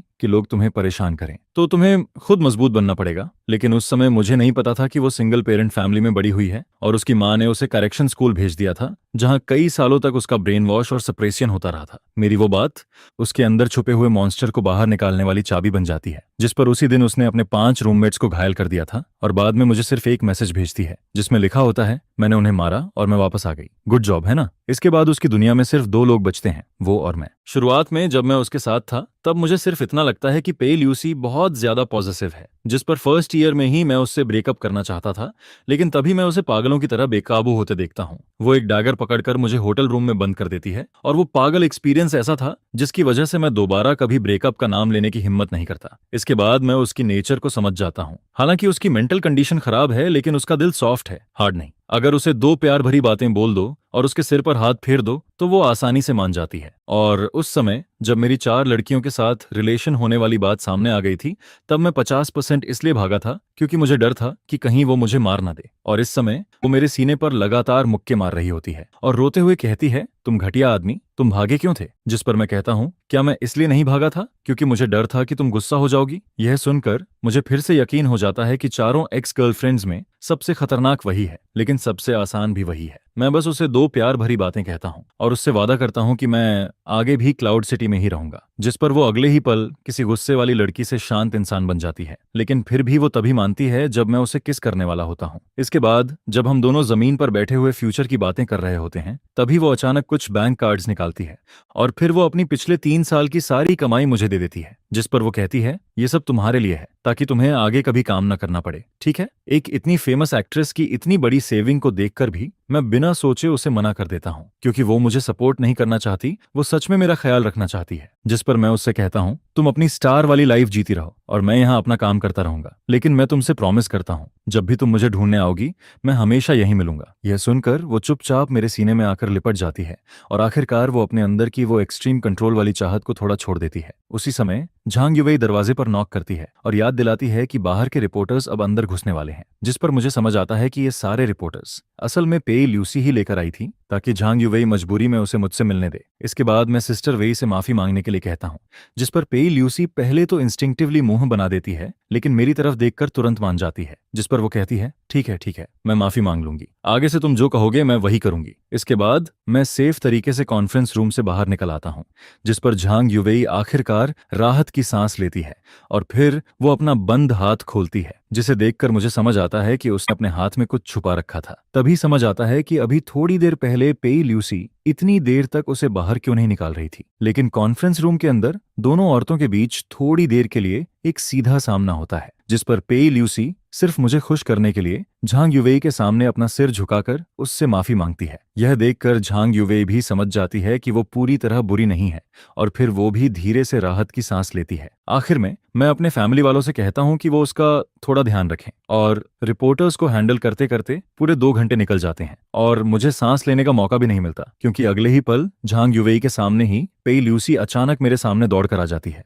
कि लोग तुम्हें परेशान करें तो तुम्हें खुद मजबूत बनना पड़ेगा। लेकिन उस समय मुझे नहीं पता था कि वो सिंगल पेरेंट फैमिली में बड़ी हुई है और उसकी माँ ने उसे करेक्शन स्कूल भेज दिया था, जहां कई सालों तक उसका ब्रेन वॉश और सप्रेसियन होता रहा था। मेरी वो बात उसके अंदर छुपे हुए मॉन्स्टर को बाहर निकालने वाली चाबी बन जाती है, जिस पर उसी दिन उसने अपने 5 रूममेट्स को घायल कर दिया था और बाद में मुझे सिर्फ एक मैसेज भेजती है जिसमें लिखा होता है, मैंने उन्हें मारा और मैं वापस आ गई। गुड जॉब, है ना? इसके बाद उसकी दुनिया में सिर्फ 2 लोग बचते हैं, वो और मैं। शुरुआत में जब मैं उसके साथ था तब मुझे सिर्फ इतना लगता है कि पे ल्यूसी बहुत ज्यादा पॉजिटिव है, जिस पर फर्स्ट ईयर में ही मैं उससे ब्रेकअप करना चाहता था, लेकिन तभी मैं उसे पागलों की तरह बेकाबू होते देखता हूँ। वो एक डैगर पकड़कर मुझे होटल रूम में बंद कर देती है और वो पागल एक्सपीरियंस ऐसा था जिसकी वजह से मैं दोबारा कभी ब्रेकअप का नाम लेने की हिम्मत नहीं करता। इसके बाद मैं उसकी नेचर को समझ जाता हूँ। हालांकि उसकी मेंटल कंडीशन खराब है, लेकिन उसका दिल सॉफ्ट है, हार्ड नहीं। अगर उसे 2 प्यार भरी बातें बोल दो और उसके सिर पर हाथ फेर दो तो वो आसानी से मान जाती है। और उस समय जब मेरी 4 लड़कियों के साथ रिलेशन होने वाली बात सामने आ गई थी, तब मैं 50% इसलिए भागा था क्योंकि मुझे डर था कि कहीं वो मुझे मार ना दे। और इस समय वो मेरे सीने पर लगातार मुक्के मार रही होती है और रोते हुए कहती है, तुम घटिया आदमी, तुम भागे क्यों थे? जिस पर मैं कहता हूँ, क्या मैं इसलिए नहीं भागा था क्योंकि मुझे डर था कि तुम गुस्सा हो जाओगी? यह सुनकर मुझे फिर से यकीन हो जाता है कि चारों एक्स गर्लफ्रेंड्स में सबसे खतरनाक वही है, लेकिन सबसे आसान भी वही है। मैं बस उसे 2 प्यार भरी बातें कहता हूँ और उससे वादा करता हूँ कि मैं आगे भी क्लाउड सिटी में ही रहूंगा। जिस पर वो अगले ही पल किसी गुस्से वाली लड़की से शांत इंसान बन जाती है, लेकिन फिर भी वो तभी मानती है जब मैं उसे किस करने वाला होता हूँ। इसके बाद जब हम दोनों जमीन पर बैठे हुए फ्यूचर की बातें कर रहे होते हैं, तभी वो अचानक कुछ बैंक कार्ड्स निकालती है और फिर वो अपनी पिछले 3 साल की सारी कमाई मुझे दे देती है, जिस पर वो कहती है, ये सब तुम्हारे लिए है ताकि तुम्हें आगे कभी काम न करना पड़े, ठीक है? एक इतनी फेमस एक्ट्रेस की इतनी बड़ी सेविंग को देखकर भी मैं बिना सोचे उसे मना कर देता हूँ, क्योंकि वो मुझे सपोर्ट नहीं करना चाहती, वो सच में मेरा ख्याल रखना चाहती है। जिस पर मैं उससे कहता हूँ, तुम अपनी स्टार वाली लाइफ जीती रहो और मैं यहाँ अपना काम करता रहूंगा, लेकिन मैं तुमसे प्रॉमिस करता हूँ, जब भी तुम मुझे ढूंढने आओगी मैं हमेशा यहीं मिलूंगा। यह सुनकर वो चुपचाप मेरे सीने में आकर लिपट जाती है और आखिरकार वो अपने अंदर की वो एक्सट्रीम कंट्रोल वाली चाहत को थोड़ा छोड़ देती है। उसी समय झांग युवेई दरवाजे पर नॉक करती है और याद दिलाती है कि बाहर के रिपोर्टर्स अब अंदर घुसने वाले हैं, जिस पर मुझे समझ आता है कि ये सारे रिपोर्टर्स असल में पे ल्यूसी ही लेकर आई थी ताकि झांग युवेई मजबूरी में उसे मुझसे मिलने दे। इसके बाद मैं सिस्टर वेई से माफी मांगने के लिए कहता हूँ, जिस पर पे ल्यूसी पहले तो इंस्टिंक्टिवली मुंह बना देती है, लेकिन मेरी तरफ देखकर तुरंत मान जाती है। जिस पर वो कहती है, ठीक है, मैं माफी मांग लूंगी, आगे से तुम जो कहोगे मैं वही करूंगी। इसके बाद मैं सेफ तरीके से कॉन्फ्रेंस रूम से बाहर निकल आता हूँ, जिस पर झांग युवेई आखिरकार राहत की सांस लेती है और फिर वो अपना बंद हाथ खोलती है, जिसे देखकर मुझे समझ आता है कि उसने अपने हाथ में कुछ छुपा रखा था। तभी समझ आता है कि अभी थोड़ी देर पहले पे ल्यूसी इतनी देर तक उसे बाहर क्यों नहीं निकाल रही थी। लेकिन कॉन्फ्रेंस रूम के अंदर दोनों औरतों के बीच थोड़ी देर के लिए एक सीधा सामना होता है, जिस पर पे ल्यूसी सिर्फ मुझे खुश करने के लिए झांग युवेई के सामने अपना सिर झुकाकर उससे माफी मांगती है। यह देखकर झांग युवेई भी समझ जाती है कि वो पूरी तरह बुरी नहीं है और फिर वो भी धीरे से राहत की सांस लेती है। आखिर में मैं अपने फैमिली वालों से कहता हूँ कि वो उसका थोड़ा ध्यान रखें, और रिपोर्टर्स को हैंडल करते करते पूरे 2 घंटे निकल जाते हैं और मुझे सांस लेने का मौका भी नहीं मिलता, क्योंकि अगले ही पल झांग युवेई के सामने ही पेई ल्यूसी अचानक मेरे सामने दौड़कर आ जाती है,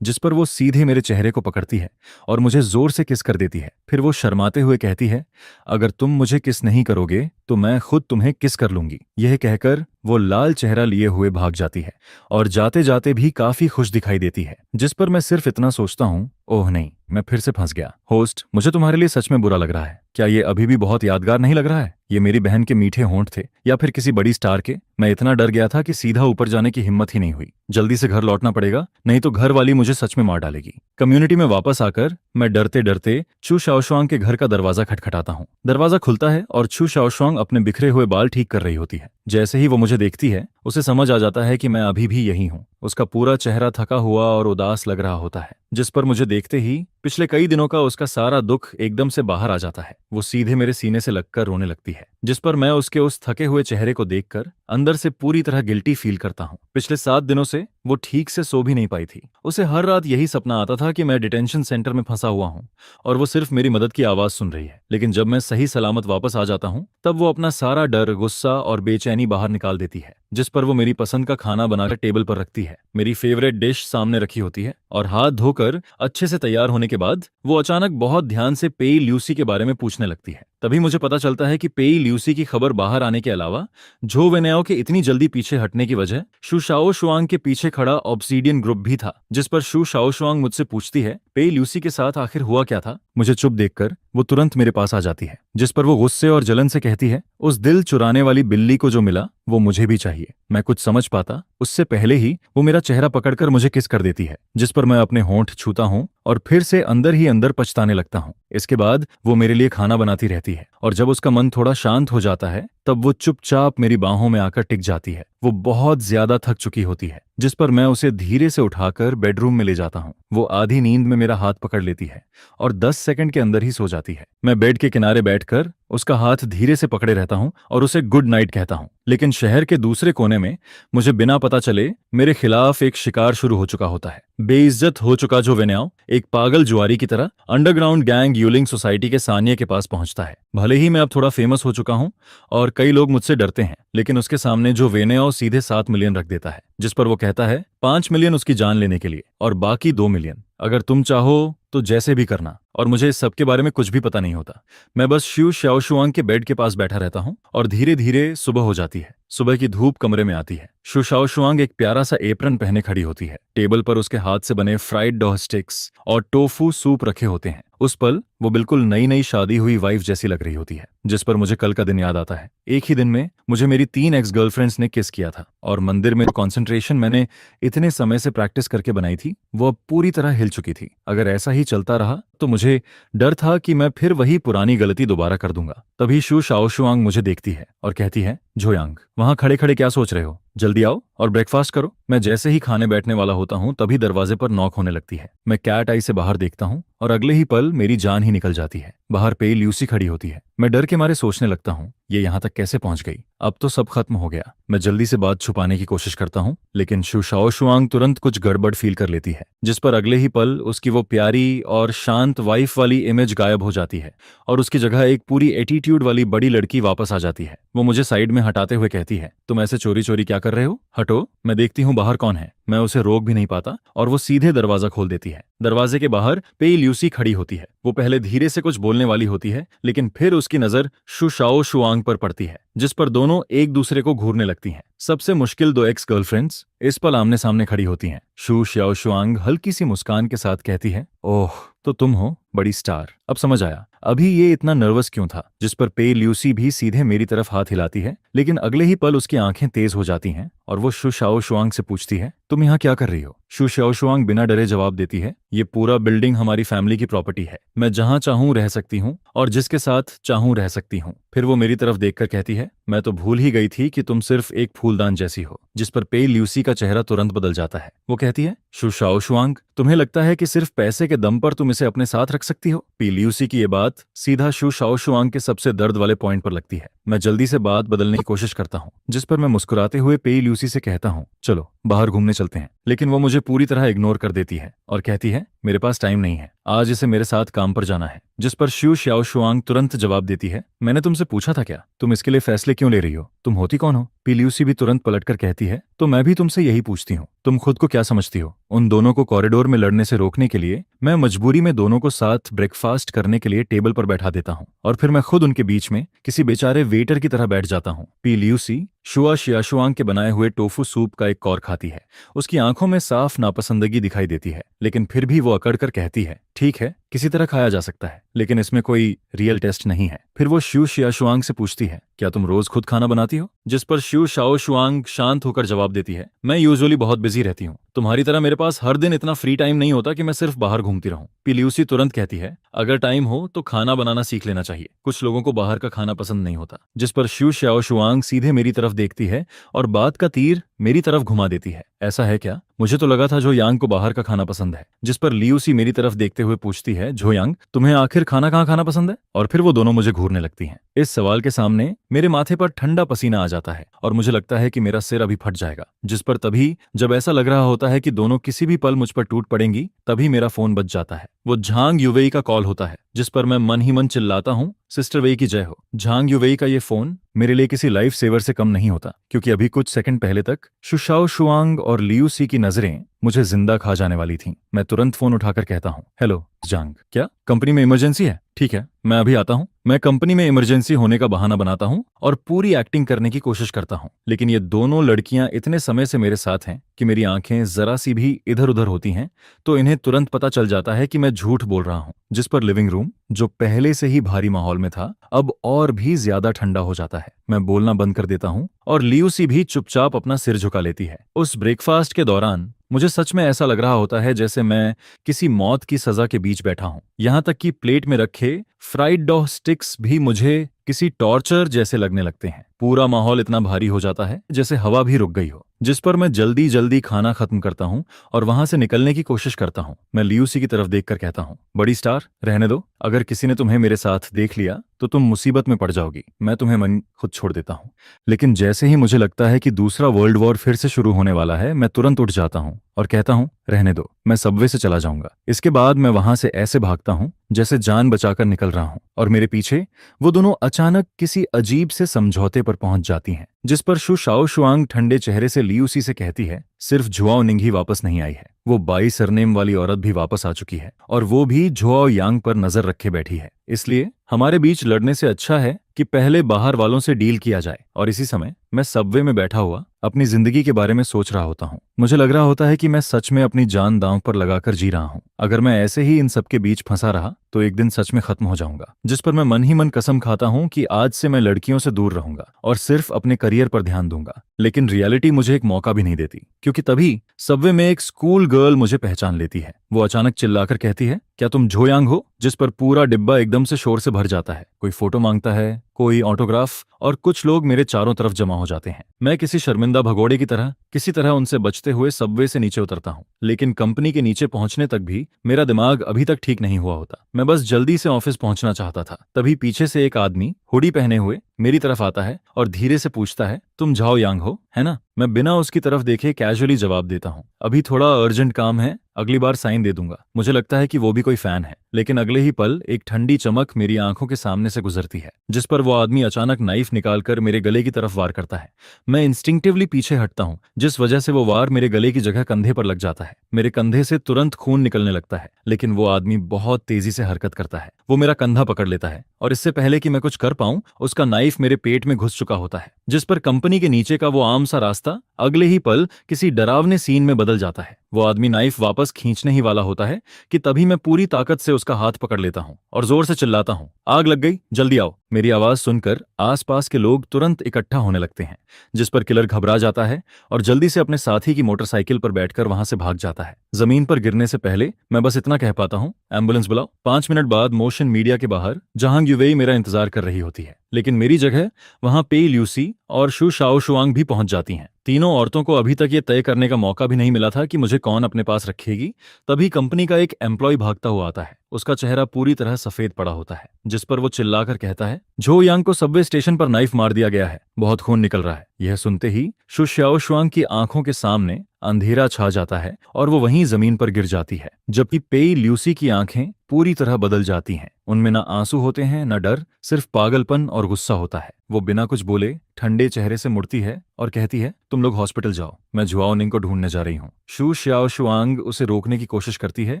जिस पर वो सीधे मेरे चेहरे को पकड़ती है और मुझे जोर से किस कर देती है। फिर वो शर्माते हुए कहती है, अगर तुम मुझे किस नहीं करोगे तो मैं खुद तुम्हें किस कर लूंगी। यह कहकर वो लाल चेहरा लिए हुए भाग जाती है और जाते जाते भी काफी खुश दिखाई देती है, जिस पर मैं सिर्फ इतना सोचता हूँ, ओह नहीं, मैं फिर से फंस गया। होस्ट, मुझे तुम्हारे लिए सच में बुरा लग रहा है। क्या ये अभी भी बहुत यादगार नहीं लग रहा है? ये मेरी बहन के मीठे होंठ थे या फिर किसी बड़ी स्टार के? मैं इतना डर गया था कि सीधा ऊपर जाने की हिम्मत ही नहीं हुई। जल्दी से घर लौटना पड़ेगा, नहीं तो घर वाली मुझे सच में मार डालेगी। कम्युनिटी में वापस आकर मैं डरते डरते चू शाओशुआंग के घर का दरवाजा खटखटाता हूँ। दरवाजा खुलता है और चू शाओशुआंग अपने बिखरे हुए बाल ठीक कर रही होती है। जैसे ही वो मुझे देखती है, उसे समझ आ जाता है कि मैं अभी भी यही हूँ। उसका पूरा चेहरा थका हुआ और उदास लग रहा होता है, जिस पर मुझे देखते ही पिछले कई दिनों का उसका सारा दुख एकदम से बाहर आ जाता है। वो सीधे मेरे सीने से लगकर रोने लगती है, जिस पर मैं उसके उस थके हुए चेहरे को देखकर अंदर से पूरी तरह गिल्टी फील करता हूँ। पिछले 7 दिनों से वो ठीक से सो भी नहीं पाई थी। उसे हर रात यही सपना आता था कि मैं डिटेंशन सेंटर में फंसा हुआ हूँ और वो सिर्फ मेरी मदद की आवाज सुन रही है। लेकिन जब मैं सही सलामत वापस आ जाता हूँ, तब वो अपना सारा डर, गुस्सा और बेचैनी बाहर निकाल देती है, जिस पर वो मेरी पसंद का खाना बनाकर टेबल पर रखती है। मेरी फेवरेट डिश सामने रखी होती है और हाथ धोकर अच्छे से तैयार होने के बाद वो अचानक बहुत ध्यान से पेई ल्यूसी के बारे में पूछने लगती है। तभी मुझे पता चलता है कि पेई ल्यूसी की खबर बाहर आने के अलावा झो वेनेओ के इतनी जल्दी पीछे हटने की वजह शू शाओशुआंग के पीछे खड़ा ऑब्सीडियन ग्रुप भी था, जिस पर शू शाओशुआंग मुझसे पूछती है, पेई ल्यूसी के साथ आखिर हुआ क्या था? मुझे चुप देखकर वो तुरंत मेरे पास आ जाती है, जिस पर वो गुस्से और जलन से कहती है, उस दिल चुराने वाली बिल्ली को जो मिला वो मुझे भी चाहिए। मैं कुछ समझ पाता उससे पहले ही वो मेरा चेहरा पकड़कर मुझे किस कर देती है, जिस पर मैं अपने होंठ छूता हूँ और फिर से अंदर ही अंदर पछताने लगता हूँ। इसके बाद वो मेरे लिए खाना बनाती रहती है और जब उसका मन थोड़ा शांत हो जाता है, तब वो चुपचाप मेरी बाहों में आकर टिक जाती है। वो बहुत ज्यादा थक चुकी होती है, जिस पर मैं उसे धीरे से उठाकर बेडरूम में ले जाता हूँ। वो आधी नींद में मेरा हाथ पकड़ लेती है और 10 सेकंड के अंदर ही सो जाती है। मैं बेड के किनारे बैठकर उसका हाथ धीरे से पकड़े रहता हूँ और उसे गुड नाइट कहता हूँ। लेकिन शहर के दूसरे कोने में मुझे बिना पता चले मेरे खिलाफ एक शिकार शुरू हो चुका होता है। बेइज्जत हो चुका जो वेन्याओ एक पागल जुआरी की तरह अंडरग्राउंड गैंग यूलिंग सोसाइटी के सानिया के पास पहुंचता है। भले ही मैं अब थोड़ा फेमस हो चुका हूं और कई लोग मुझसे डरते हैं, लेकिन उसके सामने जो वेन्याओ सीधे 7 मिलियन रख देता है, जिस पर वो कहता है 5 मिलियन उसकी जान लेने के लिए और बाकी 2 मिलियन अगर तुम चाहो तो जैसे भी करना। और मुझे इस सब के बारे में कुछ भी पता नहीं होता। मैं बस शू शाओशुआंग के बेड के पास बैठा रहता हूँ और धीरे धीरे सुबह हो जाती है। सुबह की धूप कमरे में आती है। शू शाओशुआंग एक प्यारा सा एप्रन पहने खड़ी होती है। टेबल पर उसके हाथ से बने फ्राइड डॉ स्टिक्स और टोफू सूप रखे होते हैं। उस पल वो बिल्कुल नई नई शादी हुई वाइफ जैसी लग रही होती है, जिस पर मुझे कल का दिन याद आता है। एक ही दिन में मुझे मेरी 3 एक्स गर्लफ्रेंड्स ने किस किया था और मंदिर में कॉन्सेंट्रेशन मैंने इतने समय से प्रैक्टिस करके बनाई थी, वो अब पूरी तरह हिल चुकी थी। अगर ऐसा ही चलता रहा तो मुझे डर था कि मैं फिर वही पुरानी गलती दोबारा कर दूंगा। तभी शू शाओशुआंग मुझे देखती है और कहती है, झोयांग, वहां खड़े खड़े क्या सोच रहे हो? जल्दी आओ और ब्रेकफास्ट करो। मैं जैसे ही खाने बैठने वाला होता हूँ, तभी दरवाजे पर नॉक होने लगती है। मैं कैट आई से बाहर देखता हूँ और अगले ही पल मेरी जान ही निकल जाती है। बाहर पेई ल्यूसी खड़ी होती है। मैं डर के मारे सोचने लगता हूँ, ये यहाँ तक कैसे पहुंच गई? अब तो सब खत्म हो गया। मैं जल्दी से बात छुपाने की कोशिश करता हूँ, लेकिन शू शाओशुआंग तुरंत कुछ गड़बड़ फील कर लेती है, जिस पर अगले ही पल उसकी वो प्यारी और शांत वाइफ वाली इमेज गायब हो जाती है और उसकी जगह एक पूरी एटीट्यूड वाली बड़ी लड़की वापस आ जाती है। वो मुझे साइड में हटाते हुए कहती है, तुम ऐसे चोरी चोरी क्या कर रहे हो? हटो, मैं देखती हूँ बाहर कौन है। मैं उसे रोक भी नहीं पाता और वो सीधे दरवाजा खोल देती है। दरवाजे के बाहर पेई ल्यूसी खड़ी होती है। वो पहले धीरे से कुछ बोलने वाली होती है, लेकिन फिर उसकी नजर शू शाओशुआंग पर पड़ती है, जिस पर दोनों एक दूसरे को घूरने लगती हैं। सबसे मुश्किल 2 एक्स गर्लफ्रेंड्स इस पल आमने सामने खड़ी होती हैं। शू शाओशुआंग हल्की सी मुस्कान के साथ कहती है, ओह, तो तुम हो बड़ी स्टार। अब समझ आया अभी ये इतना नर्वस क्यों था। जिस पर पेई ल्यूसी भी सीधे मेरी तरफ हाथ हिलाती है, लेकिन अगले ही पल उसकी आंखें तेज हो जाती हैं और वो शू शाओशुआंग से पूछती है, तुम यहाँ क्या कर रही हो? शू शाओशुआंग बिना डरे जवाब देती है, ये पूरा बिल्डिंग हमारी फैमिली की प्रॉपर्टी है। मैं जहां चाहूं रह सकती हूँ और जिसके साथ चाहूं रह सकती हूँ। फिर वो मेरी तरफ देखकर कहती है, मैं तो भूल ही गई थी कि तुम सिर्फ एक फूलदान जैसी हो। जिस पर पेई ल्यूसी का चेहरा तुरंत बदल जाता है। वो कहती है, शू शाओशुआंग, तुम्हें लगता है कि सिर्फ पैसे के दम पर तुम इसे अपने साथ रख सकती हो? पेई ल्यूसी की ये बात सीधा शू शाओशुआंग के सबसे दर्द वाले पॉइंट पर लगती है। मैं जल्दी से बात बदलने की कोशिश करता हूँ, जिस पर मैं मुस्कुराते हुए पेई ल्यूसी से कहता हूँ, चलो बाहर घूमने चलते हैं। लेकिन वो मुझे पूरी तरह इग्नोर कर देती है और कहती है, मेरे पास टाइम नहीं है, आज इसे मेरे साथ काम पर जाना है। जिस पर शू शाओ शुआंग तुरंत जवाब देती है, मैंने तुमसे पूछा था क्या, तुम इसके लिए फैसले क्यों ले रही हो, तुम होती कौन हो। पी ल्यूसी भी तुरंत पलटकर कहती है, तो मैं भी तुमसे यही पूछती हूँ, तुम खुद को क्या समझती हो। उन दोनों को कॉरिडोर में लड़ने से रोकने के लिए मैं मजबूरी में दोनों को साथ ब्रेकफास्ट करने के लिए टेबल पर बैठा देता हूँ और फिर मैं खुद उनके बीच में किसी बेचारे वेटर की तरह बैठ जाता हूँ। पी ल्यूसी शुआ शियाशुआंग के बनाए हुए टोफू सूप का एक कौर खाती है। उसकी आंखों में साफ नापसंदगी दिखाई देती है, लेकिन फिर भी वो अकड़कर कहती है, ठीक है, किसी तरह खाया जा सकता है, लेकिन इसमें कोई रियल टेस्ट नहीं है। फिर वो शू शियाशुआंग से पूछती है, क्या तुम रोज खुद खाना बनाती हो। जिस पर शू शाओ शुआंग शांत होकर जवाब देती है, मैं यूजुअली बहुत बिजी रहती हूँ, तुम्हारी तरह मेरे पास हर दिन इतना फ्री टाइम नहीं होता कि मैं सिर्फ बाहर घूमती रहूं। पी ल्यूसी तुरंत कहती है, अगर टाइम हो तो खाना बनाना सीख लेना चाहिए, कुछ लोगों को बाहर का खाना पसंद नहीं होता। जिस पर शू शाओ शुआंग सीधे मेरी तरफ देखती है और बात का तीर मेरी तरफ घुमा देती है, ऐसा है क्या, मुझे तो लगा था जो यांग को बाहर का खाना पसंद है। जिस पर ल्यूसी मेरी तरफ देखते हुए पूछती है, जो यांग, तुम्हें आखिर खाना कहाँ खाना पसंद है। और फिर वो दोनों मुझे घूरने लगती हैं। इस सवाल के सामने मेरे माथे पर ठंडा पसीना आ जाता है और मुझे लगता है कि मेरा सिर अभी फट जाएगा। जिस पर तभी जब ऐसा लग रहा होता है कि दोनों किसी भी पल मुझ पर टूट पड़ेंगी, तभी मेरा फोन बज जाता है। वो झांग युवेई का कॉल होता है। जिस पर मैं मन ही मन चिल्लाता हूँ, सिस्टर वेई की जय हो। झांग युवेई का ये फोन मेरे लिए किसी लाइफ सेवर से कम नहीं होता, क्योंकि अभी कुछ सेकंड पहले तक शुशाओ शुआंग और लियूसी की नजरें मुझे जिंदा खा जाने वाली थीं। मैं तुरंत फोन उठाकर कहता हूँ, हेलो जांग, क्या कंपनी में इमरजेंसी है। ठीक है, मैं अभी आता हूँ। मैं कंपनी में इमरजेंसी होने का बहाना बनाता हूँ और पूरी एक्टिंग करने की कोशिश करता हूँ, लेकिन ये दोनों लड़कियां इतने समय से मेरे साथ हैं कि मेरी आंखें जरा सी भी इधर उधर होती हैं तो इन्हें तुरंत पता चल जाता है कि मैं झूठ बोल रहा हूँ। जिस पर लिविंग रूम, जो पहले से ही भारी माहौल में था, अब और भी ज्यादा ठंडा हो जाता है। मैं बोलना बंद कर देता हूँ और लियूसी भी चुपचाप अपना सिर झुका लेती है। उस ब्रेकफास्ट के दौरान मुझे सच में ऐसा लग रहा होता है जैसे मैं किसी मौत की सजा के बीच बैठा हूं। यहां तक कि प्लेट में रखे फ्राइड डॉ स्टिक्स भी मुझे किसी टॉर्चर जैसे लगने लगते हैं। पूरा माहौल इतना भारी हो जाता है जैसे हवा भी रुक गई हो। जिस पर मैं जल्दी जल्दी खाना खत्म करता हूं और वहां से निकलने की कोशिश करता हूं। मैं लियूसी की तरफ देखकर कहता हूं, बड़ी स्टार, रहने दो, अगर किसी ने तुम्हें मेरे साथ देख लिया तो तुम मुसीबत में पड़ जाओगी, मैं तुम्हें मन खुद छोड़ देता हूं। लेकिन जैसे ही मुझे लगता है कि दूसरा वर्ल्ड वॉर फिर से शुरू होने वाला है, मैं तुरंत उठ जाता हूं और कहता हूं, रहने दो, मैं सबवे से चला जाऊंगा। इसके बाद मैं वहां से ऐसे भागता हूं जैसे जान बचाकर निकल रहा हूं और मेरे पीछे वो दोनों अचानक किसी अजीब से समझौते पर पहुंच जाती हैं। जिस पर शू शाओ शुआंग ठंडे चेहरे से लियूसी से कहती है, सिर्फ झुआओ निंग ही वापस नहीं आई है, वो बाई सरनेम वाली औरत भी वापस आ चुकी है और वो भी झुआओ यांग पर नजर रखे बैठी है। इसलिए हमारे बीच लड़ने से अच्छा है कि पहले बाहर वालों से डील किया जाए। और इसी समय मैं सबवे में बैठा हुआ अपनी जिंदगी के बारे में सोच रहा होता हूँ। मुझे लग रहा होता है कि मैं सच में अपनी जान दांव पर लगाकर जी रहा हूँ। अगर मैं ऐसे ही इन सबके बीच फंसा रहा तो एक दिन सच में खत्म हो जाऊंगा। जिस पर मैं मन ही मन कसम खाता हूँ कि आज से मैं लड़कियों से दूर रहूंगा और सिर्फ अपने करियर पर ध्यान दूंगा। लेकिन रियलिटी मुझे एक मौका भी नहीं देती, क्योंकि तभी सबवे में एक स्कूल गर्ल मुझे पहचान लेती है। वो अचानक चिल्लाकर कहती है, क्या तुम झो यांग हो। जिस पर पूरा डिब्बा एकदम से शोर से भर जाता है। कोई फोटो मांगता है, कोई ऑटोग्राफ, और कुछ लोग मेरे चारों तरफ जमा हो जाते हैं। मैं किसी शर्मिंदा भगोड़े की तरह किसी तरह उनसे बचते हुए सबवे से नीचे उतरता हूँ। लेकिन कंपनी के नीचे पहुंचने तक भी मेरा दिमाग अभी तक ठीक नहीं हुआ होता। मैं बस जल्दी से ऑफिस पहुंचना चाहता था। तभी पीछे से एक आदमी हुडी पहने हुए मेरी तरफ आता है और धीरे से पूछता है, तुम झाओ यांग हो, है ना। मैं बिना उसकी तरफ देखे कैजुअली जवाब देता हूँ, अभी थोड़ा अर्जेंट काम है, अगली बार साइन दे दूंगा। मुझे लगता है कि वो भी कोई फैन है, लेकिन अगले ही पल एक ठंडी चमक मेरी आंखों के सामने से गुजरती है। जिस पर वो आदमी अचानक नाइफ निकालकर मेरे गले की तरफ वार करता है। मैं इंस्टिंक्टिवली पीछे हटता हूँ, जिस वजह से वो वार मेरे गले की जगह कंधे पर लग जाता है। मेरे कंधे से तुरंत खून निकलने लगता है, लेकिन वो आदमी बहुत तेजी से हरकत करता है। वो मेरा कंधा पकड़ लेता है और इससे पहले कि मैं कुछ कर पाऊं, उसका नाइफ मेरे पेट में घुस चुका होता है। जिस पर कंपनी के नीचे का वो आम सा रास्ता अगले ही पल किसी डरावने सीन में बदल जाता है। वो आदमी नाइफ वापस खींचने ही वाला होता है कि तभी मैं पूरी ताकत से उसका हाथ पकड़ लेता हूँ और जोर से चिल्लाता हूँ, आग लग गई, जल्दी आओ। मेरी आवाज सुनकर आसपास के लोग तुरंत इकट्ठा होने लगते हैं। जिस पर किलर घबरा जाता है और जल्दी से अपने साथी की मोटरसाइकिल पर बैठकर वहां से भाग जाता है। जमीन पर गिरने से पहले मैं बस इतना कह पाता हूँ, एम्बुलेंस बुलाओ। 5 मिनट बाद मोशन मीडिया के बाहर झांग युवेई मेरा इंतजार कर रही होती है, लेकिन मेरी जगह वहां पे ल्यूसी और शू शाओ शुआंग भी पहुंच जाती हैं। तीनों औरतों को अभी तक ये तय करने का मौका भी नहीं मिला था कि मुझे कौन अपने पास रखेगी। तभी कंपनी का एक एम्प्लॉय भागता हुआ आता है। उसका चेहरा पूरी तरह सफेद पड़ा होता है। जिस पर वो चिल्लाकर कहता है, झो यांग को सबवे स्टेशन पर नाइफ मार दिया गया है, बहुत खून निकल रहा है। यह सुनते ही शू शाओ शुआंग की आंखों के सामने अंधेरा छा जाता है और वो वहीं जमीन पर गिर जाती है, जबकि पेई ल्यूसी की आंखें पूरी तरह बदल जाती हैं। उनमें ना आंसू होते हैं, ना डर, सिर्फ पागलपन और गुस्सा होता है। वो बिना कुछ बोले ठंडे चेहरे से मुड़ती है और कहती है, तुम लोग हॉस्पिटल जाओ, मैं जुआओनिंग को ढूंढने जा रही हूँ। शू श्याओ शुआंग उसे रोकने की कोशिश करती है,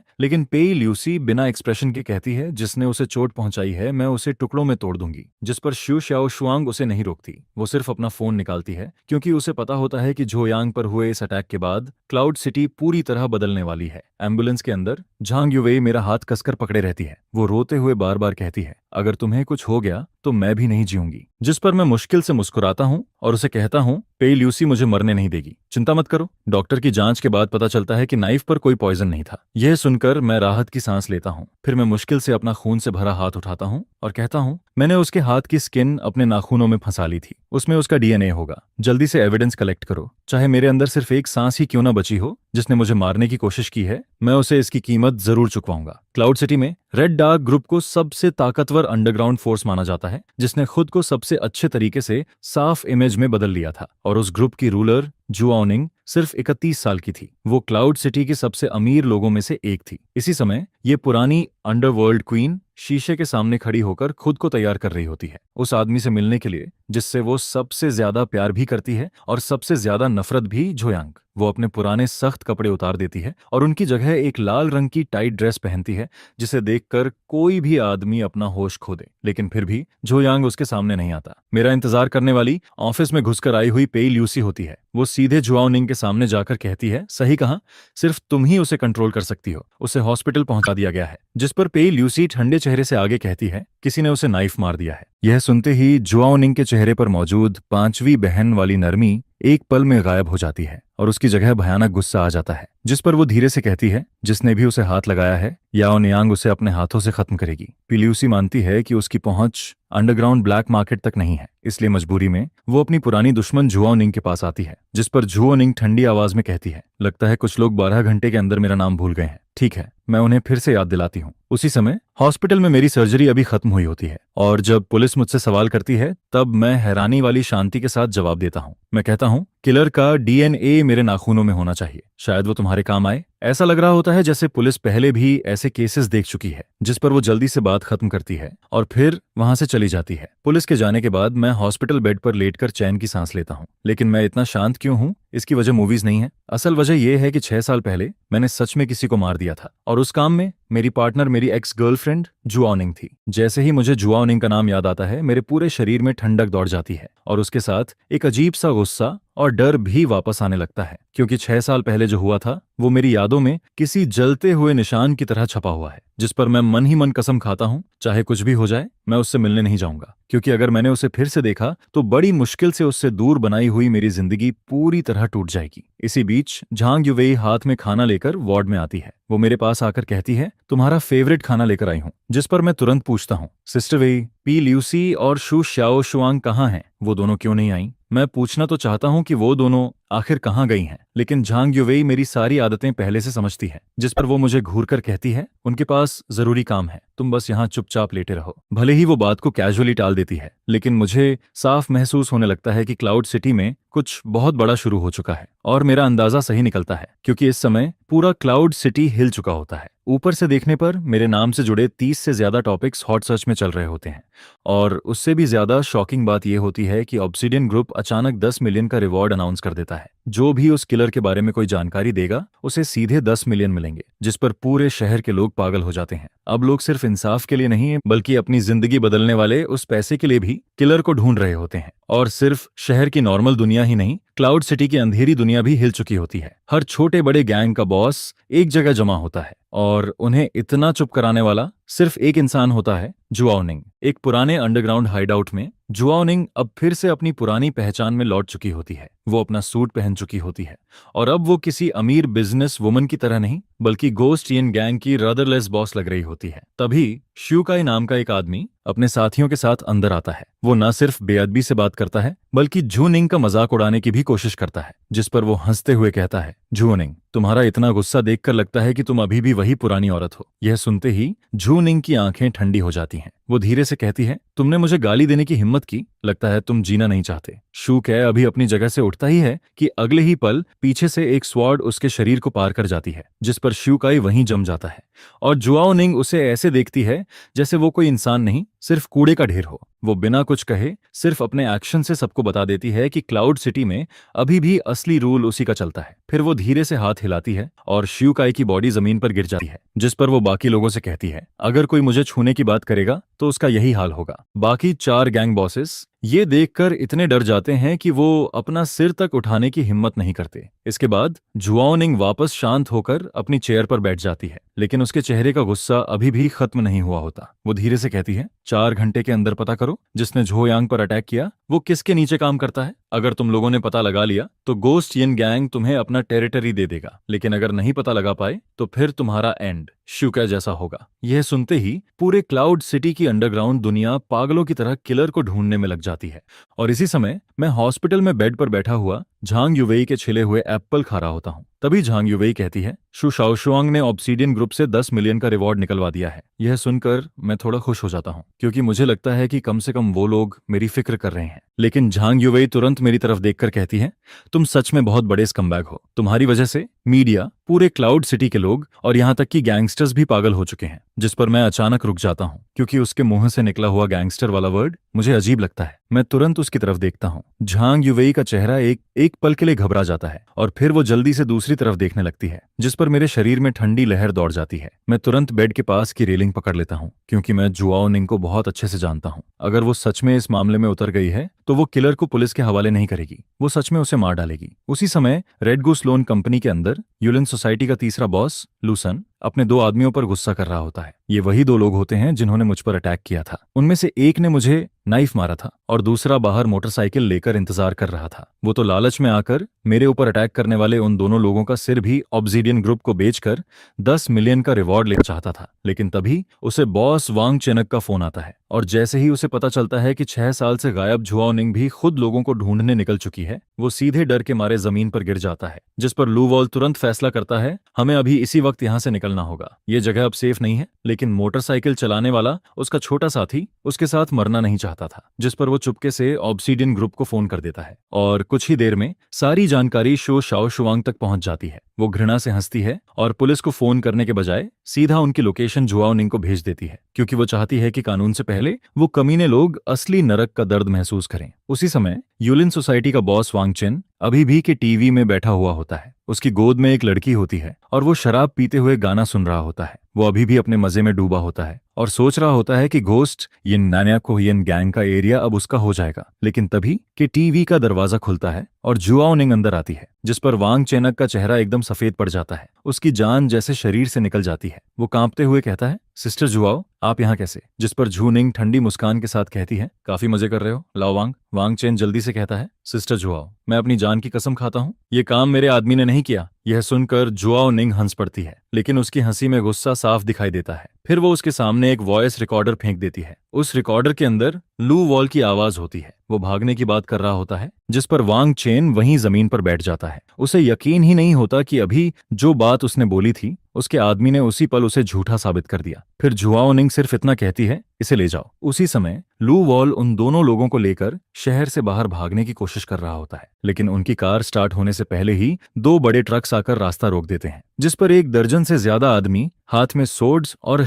लेकिन पेई ल्यूसी बिना एक्सप्रेशन के कहती है, जिसने उसे चोट पहुंचाई है मैं उसे टुकड़ों में तोड़ दूंगी। जिस पर शू श्याओ शुआंग उसे नहीं रोकती। वो सिर्फ अपना फोन निकालती है, क्योंकि उसे पता होता है कि जोयांग पर हुए इस अटैक के बाद क्लाउड सिटी पूरी तरह बदलने वाली है। एम्बुलेंस के अंदर झांग युवेई मेरा हाथ कसकर पकड़े रहती है। वो रोते हुए बार बार कहती है, अगर तुम्हें कुछ हो गया तो मैं भी नहीं जीऊंगी। जिस पर मैं मुश्किल से मुस्कुराता हूँ और उसे कहता हूँ, पेई ल्यूसी मुझे मरने नहीं देगी, चिंता मत करो। डॉक्टर की जांच के बाद पता चलता है कि नाइफ पर कोई पॉइजन नहीं था। यह सुनकर मैं राहत की सांस लेता हूँ। फिर मैं मुश्किल से अपना खून से भरा हाथ उठाता हूँ और कहता हूँ, मैंने उसके हाथ की स्किन अपने नाखूनों में फंसा ली थी, उसमें उसका डीएनए होगा। जल्दी से एविडेंस कलेक्ट करो, चाहे मेरे अंदर सिर्फ एक सांस ही क्यों ना बची हो। जिसने मुझे मारने की कोशिश की है, मैं उसे इसकी कीमत जरूर चुकवाऊंगा। क्लाउड सिटी में रेड डार्क ग्रुप को सबसे ताकतवर अंडरग्राउंड फोर्स माना जाता है, जिसने खुद को सबसे अच्छे तरीके से साफ इमेज में बदल लिया था। और उस ग्रुप की रूलर जुआओनिंग सिर्फ 31 साल की थी। वो क्लाउड सिटी के सबसे अमीर लोगों में से एक थी। इसी समय ये पुरानी अंडरवर्ल्ड क्वीन शीशे के सामने खड़ी होकर खुद को तैयार कर रही होती है, उस आदमी से मिलने के लिए जिससे वो सबसे ज्यादा प्यार भी करती है और सबसे ज्यादा नफरत भी, जोयांग। वो अपने पुराने सख्त कपड़े उतार देती है और उनकी जगह एक लाल रंग की टाइट ड्रेस पहनती है, जिसे देखकर कोई भी आदमी अपना होश खो दे। लेकिन फिर भी जोयांग उसके सामने नहीं आता। मेरा इंतजार करने वाली ऑफिस में घुसकर आई हुई पेई ल्यूसी होती है। वो सीधे जुआओनिंग के सामने जाकर कहती है, सही कहा, सिर्फ तुम ही उसे कंट्रोल कर सकती हो, उसे हॉस्पिटल पहुंचा दिया गया है। जिस पर पेई ल्यूसी ठंडे चेहरे से आगे कहती है, किसी ने उसे नाइफ मार दिया है। यह सुनते ही जुआओनिंग के चेहरे पर मौजूद पांचवी बहन वाली नरमी एक पल में गायब हो जाती है और उसकी जगह भयानक गुस्सा आ जाता है। जिस पर वो धीरे से कहती है, जिसने भी उसे हाथ लगाया है, याओ नियांग उसे अपने हाथों से खत्म करेगी। पिल्यूसी मानती है कि उसकी पहुंच अंडरग्राउंड ब्लैक मार्केट तक नहीं है, इसलिए मजबूरी में वो अपनी पुरानी दुश्मन जुआओनिंग के पास आती है। जिस पर जुआओनिंग ठंडी आवाज में कहती है, लगता है कुछ लोग 12 घंटे के अंदर मेरा नाम भूल गए हैं। ठीक है, मैं उन्हें फिर से याद दिलाती हूँ। उसी समय हॉस्पिटल में मेरी सर्जरी अभी खत्म हुई होती है और जब पुलिस मुझसे सवाल करती है, तब मैं हैरानी वाली शांति के साथ जवाब देता हूँ। मैं कहता हूँ, किलर का डीएनए मेरे नाखूनों में होना चाहिए, शायद वो तुम्हारे काम आए। ऐसा लग रहा होता है जैसे पुलिस पहले भी ऐसे केसेस देख चुकी है। जिस पर वो जल्दी से बात खत्म करती है और फिर वहां से चली जाती है। पुलिस के जाने के बाद मैं हॉस्पिटल बेड पर लेटकर चैन की सांस लेता हूँ। लेकिन मैं इतना शांत क्यों हूँ, इसकी वजह मूवीज नहीं है। असल वजह यह है कि 6 साल पहले मैंने सच में किसी को मार दिया था और उस काम में मेरी पार्टनर मेरी एक्स गर्लफ्रेंड जुआओनिंग थी। जैसे ही मुझे जुआओनिंग का नाम याद आता है, मेरे पूरे शरीर में ठंडक दौड़ जाती है और उसके साथ एक अजीब सा गुस्सा और डर भी वापस आने लगता है, क्योंकि 6 साल पहले जो हुआ था वो मेरी यादों में किसी जलते हुए निशान की तरह छपा हुआ है, जिस पर मैं मन ही मन कसम खाता हूँ, चाहे कुछ भी हो जाए मैं उससे मिलने नहीं जाऊंगा। क्योंकि अगर मैंने उसे फिर से देखा तो बड़ी मुश्किल से उससे दूर बनाई हुई मेरी जिंदगी पूरी तरह टूट जाएगी। इसी बीच झांग युवेई हाथ में खाना लेकर वार्ड में आती है। वो मेरे पास आकर कहती है, तुम्हारा फेवरेट खाना लेकर आई हूँ। जिस पर मैं तुरंत पूछता हूँ, सिस्टर वेई, पी ल्यूसी और शू श्याओ शुआंग कहाँ हैं? वो दोनों क्यों नहीं आई? मैं पूछना तो चाहता हूँ कि वो दोनों आखिर कहाँ गई हैं, लेकिन झांग युवेई मेरी सारी आदतें पहले से समझती है। जिस पर वो मुझे घूरकर कहती है, उनके पास जरूरी काम है, तुम बस यहाँ चुपचाप लेटे रहो। भले ही वो बात को कैजुअली टाल देती है, लेकिन मुझे साफ महसूस होने लगता है कि क्लाउड सिटी में कुछ बहुत बड़ा शुरू हो चुका है। और मेरा अंदाजा सही निकलता है, क्योंकि इस समय पूरा क्लाउड सिटी हिल चुका होता है। ऊपर से देखने पर मेरे नाम से जुड़े 30 से ज्यादा टॉपिक्स हॉट सर्च में चल रहे होते हैं। और उससे भी ज्यादा शॉकिंग बात यह होती है कि ऑब्सिडियन ग्रुप अचानक 10 मिलियन का रिवॉर्ड अनाउंस कर देता है। जो भी उस किलर के बारे में कोई जानकारी देगा, उसे सीधे 10 मिलियन मिलेंगे, जिस पर पूरे शहर के लोग पागल हो जाते हैं। अब लोग सिर्फ इंसाफ के लिए नहीं, बल्कि अपनी जिंदगी बदलने वाले उस पैसे के लिए भी किलर को ढूंढ रहे होते हैं। और सिर्फ शहर की नॉर्मल दुनिया ही नहीं, क्लाउड सिटी की अंधेरी दुनिया भी हिल चुकी होती है। हर छोटे बड़े गैंग का बॉस एक जगह जमा होता है और उन्हें इतना चुप कराने वाला सिर्फ एक इंसान होता है, जुआओनिंग। एक पुराने अंडरग्राउंड हाइडआउट में जुआओनिंग अब फिर से अपनी पुरानी पहचान में लौट चुकी होती है। वो अपना सूट पहन चुकी होती है और अब वो किसी अमीर बिजनेस वुमन की तरह नहीं, बल्कि गोस्ट यिन गैंग की रदरलेस बॉस लग रही होती है। तभी श्यूकाई नाम का एक आदमी अपने साथियों के साथ अंदर आता है। वो न सिर्फ बेअदबी से बात करता है, बल्कि जूनिंग का मजाक उड़ाने की भी कोशिश करता है। जिस पर वो हंसते हुए कहता है, जूनिंग, तुम्हारा इतना गुस्सा देखकर लगता है कि तुम अभी भी वही पुरानी औरत हो। यह सुनते ही जूनिंग की आंखें ठंडी हो जाती हैं। वो धीरे से कहती है, तुमने मुझे गाली देने की हिम्मत की, लगता है तुम जीना नहीं चाहते। शूकै अभी अपनी जगह से उठता ही है कि अगले ही पल पीछे से एक स्वॉर्ड उसके शरीर को पार कर जाती है, जिस पर श्यूकाई वहीं जम जाता है। और जुआओ निंग उसे ऐसे देखती है जैसे वो कोई इंसान नहीं, सिर्फ कूड़े का ढेर हो। वो बिना कुछ कहे सिर्फ अपने एक्शन से सबको बता देती है कि क्लाउड सिटी में अभी भी असली रूल उसी का चलता है। फिर वो धीरे से हाथ हिलाती है और शियुकाई की बॉडी जमीन पर गिर जाती है, जिस पर वो बाकी लोगों से कहती है, अगर कोई मुझे छूने की बात करेगा तो उसका यही हाल होगा। बाकी 4 गैंग बॉसेस ये देखकर इतने डर जाते हैं कि वो अपना सिर तक उठाने की हिम्मत नहीं करते। इसके बाद जुआओ निंग वापस शांत होकर अपनी चेयर पर बैठ जाती है, लेकिन उसके चेहरे का गुस्सा अभी भी खत्म नहीं हुआ होता। वो धीरे से कहती है, 4 घंटे के अंदर पता करो जिसने झो यांग पर अटैक किया वो किसके नीचे काम करता है। अगर तुम लोगों ने पता लगा लिया तो गोस्ट यिन गैंग तुम्हें अपना टेरिटरी दे देगा, लेकिन अगर नहीं पता लगा पाए तो फिर तुम्हारा एंड शियुका जैसा होगा। यह सुनते ही पूरे क्लाउड सिटी की अंडरग्राउंड दुनिया पागलों की तरह किलर को ढूंढने में लग जाती है। और इसी समय मैं हॉस्पिटल में बेड पर बैठा हुआ झांग युवेई के छिले हुए एप्पल खा रहा होता हूँ। तभी झांग युवेई कहती है, शु शाओशुआंग ने ऑब्सीडियन ग्रुप से 10 मिलियन का रिवॉर्ड निकलवा दिया है। यह सुनकर मैं थोड़ा खुश हो जाता हूँ, क्योंकि मुझे लगता है कि कम से कम वो लोग मेरी फिक्र कर रहे हैं। लेकिन झांग युवेई तुरंत मेरी तरफ देखकर कहती है, तुम सच में बहुत बड़े स्कमबैग हो। तुम्हारी वजह से मीडिया, पूरे क्लाउड सिटी के लोग और यहाँ तक कि गैंगस्टर्स भी पागल हो चुके हैं। जिस पर मैं अचानक रुक जाता हूँ, क्योंकि उसके मुंह से निकला हुआ गैंगस्टर वाला वर्ड मुझे अजीब लगता है। मैं तुरंत उसकी तरफ देखता हूँ। झांग युवेई का चेहरा एक पल के लिए घबरा जाता है और फिर वो जल्दी से दूसरी तरफ देखने लगती है, जिस पर मेरे शरीर में ठंडी लहर दौड़ जाती है। मैं तुरंत बेड के पास की रेलिंग पकड़ लेता हूँ, क्योंकि मैं जुआओ निंग को बहुत अच्छे से जानता हूँ। अगर वो सच में इस मामले में उतर गई है तो वो किलर को पुलिस के हवाले नहीं करेगी, वो सच में उसे मार डालेगी। उसी समय रेड गूस लोन कंपनी के अंदर यूलिन सोसाइटी का तीसरा बॉस लूसन अपने 2 आदमियों पर गुस्सा कर रहा होता है। ये वही 2 लोग होते हैं जिन्होंने मुझ पर अटैक किया था। उनमें से एक ने मुझे नाइफ मारा था और दूसरा बाहर मोटरसाइकिल लेकर इंतजार कर रहा था। वो तो लालच में आकर मेरे ऊपर अटैक करने वाले उन दोनों लोगों का सिर भी ऑब्सीडियन ग्रुप को बेचकर 10 मिलियन का रिवॉर्ड लेना चाहता था। लेकिन तभी उसे बॉस वांग चेनक का फोन आता है, और जैसे ही उसे पता चलता है कि 6 साल से गायब जुआओ निंग भी खुद लोगों को ढूंढने निकल चुकी है, वो सीधे डर के मारे जमीन पर गिर जाता है। जिस पर लू वॉल तुरंत फैसला करता है, हमें अभी इसी वक्त यहाँ से निकलना होगा। ये जगह अब सेफ नहीं है। लेकिन मोटरसाइकिल चलाने वाला उसका छोटा साथी उसके साथ मरना नहीं चाहता था, जिस पर वो चुपके से ऑब्सीडियन ग्रुप को फोन कर देता है और कुछ ही देर में सारी जानकारी शो शाओशुआंग तक पहुंच जाती है। वो घृणा से हंसती है और पुलिस को फोन करने के बजाय सीधा उनकी लोकेशन जुआओ निंग को भेज देती है, क्योंकि वो चाहती है कि कानून से पहले वो कमीने लोग असली नरक का दर्द महसूस करें। उसी समय यूलिन सोसाइटी का बॉस वांग चेन अभी भी के टीवी में बैठा हुआ होता है। उसकी गोद में एक लड़की होती है और वो शराब पीते हुए गाना सुन रहा होता है। वो अभी भी अपने मजे में डूबा होता है और सोच रहा होता है कि घोस्ट यिन नान्याकोहियन गैंग का एरिया अब उसका हो जाएगा। लेकिन तभी के टीवी का दरवाजा खुलता है और जुआओ निंग अंदर आती है, जिस पर वांग चेनक का चेहरा एकदम सफेद पड़ जाता है। उसकी जान जैसे शरीर से निकल जाती है। वो कांपते हुए कहता है, सिस्टर जुआओ, आप यहाँ कैसे? जिस पर जू निंग ठंडी मुस्कान के साथ कहती है, काफी मजे कर रहे हो, लाओ वांग। वांग चेन जल्दी से कहता है, सिस्टर जुआओ, मैं अपनी जान की कसम खाता हूँ, ये काम मेरे आदमी ने नहीं किया। यह सुनकर जुआओ निंग हंस पड़ती है, लेकिन उसकी हंसी में गुस्सा साफ दिखाई देता है। फिर वो उसके सामने एक वॉइस रिकॉर्डर फेंक देती है। उस रिकॉर्डर के अंदर लू वॉल की आवाज होती है। वो भागने की बात कर रहा होता है, जिस पर वांग चेन वहीं जमीन पर बैठ जाता है। उसे यकीन ही नहीं होता कि अभी जो बात उसने बोली थी उसके आदमी ने उसी पल उसे झूठा साबित कर दिया। फिर जुआओ निंग सिर्फ इतना कहती है, इसे ले जाओ। उसी समय लू वॉल उन दोनों लोगों को लेकर शहर से बाहर भागने की कोशिश कर रहा होता है, लेकिन उनकी कार स्टार्ट होने से पहले ही 2 बड़े ट्रक्स आकर रास्ता रोक देते हैं, जिस पर 1 दर्जन से ज्यादा आदमी हाथ में सोर्ड्स और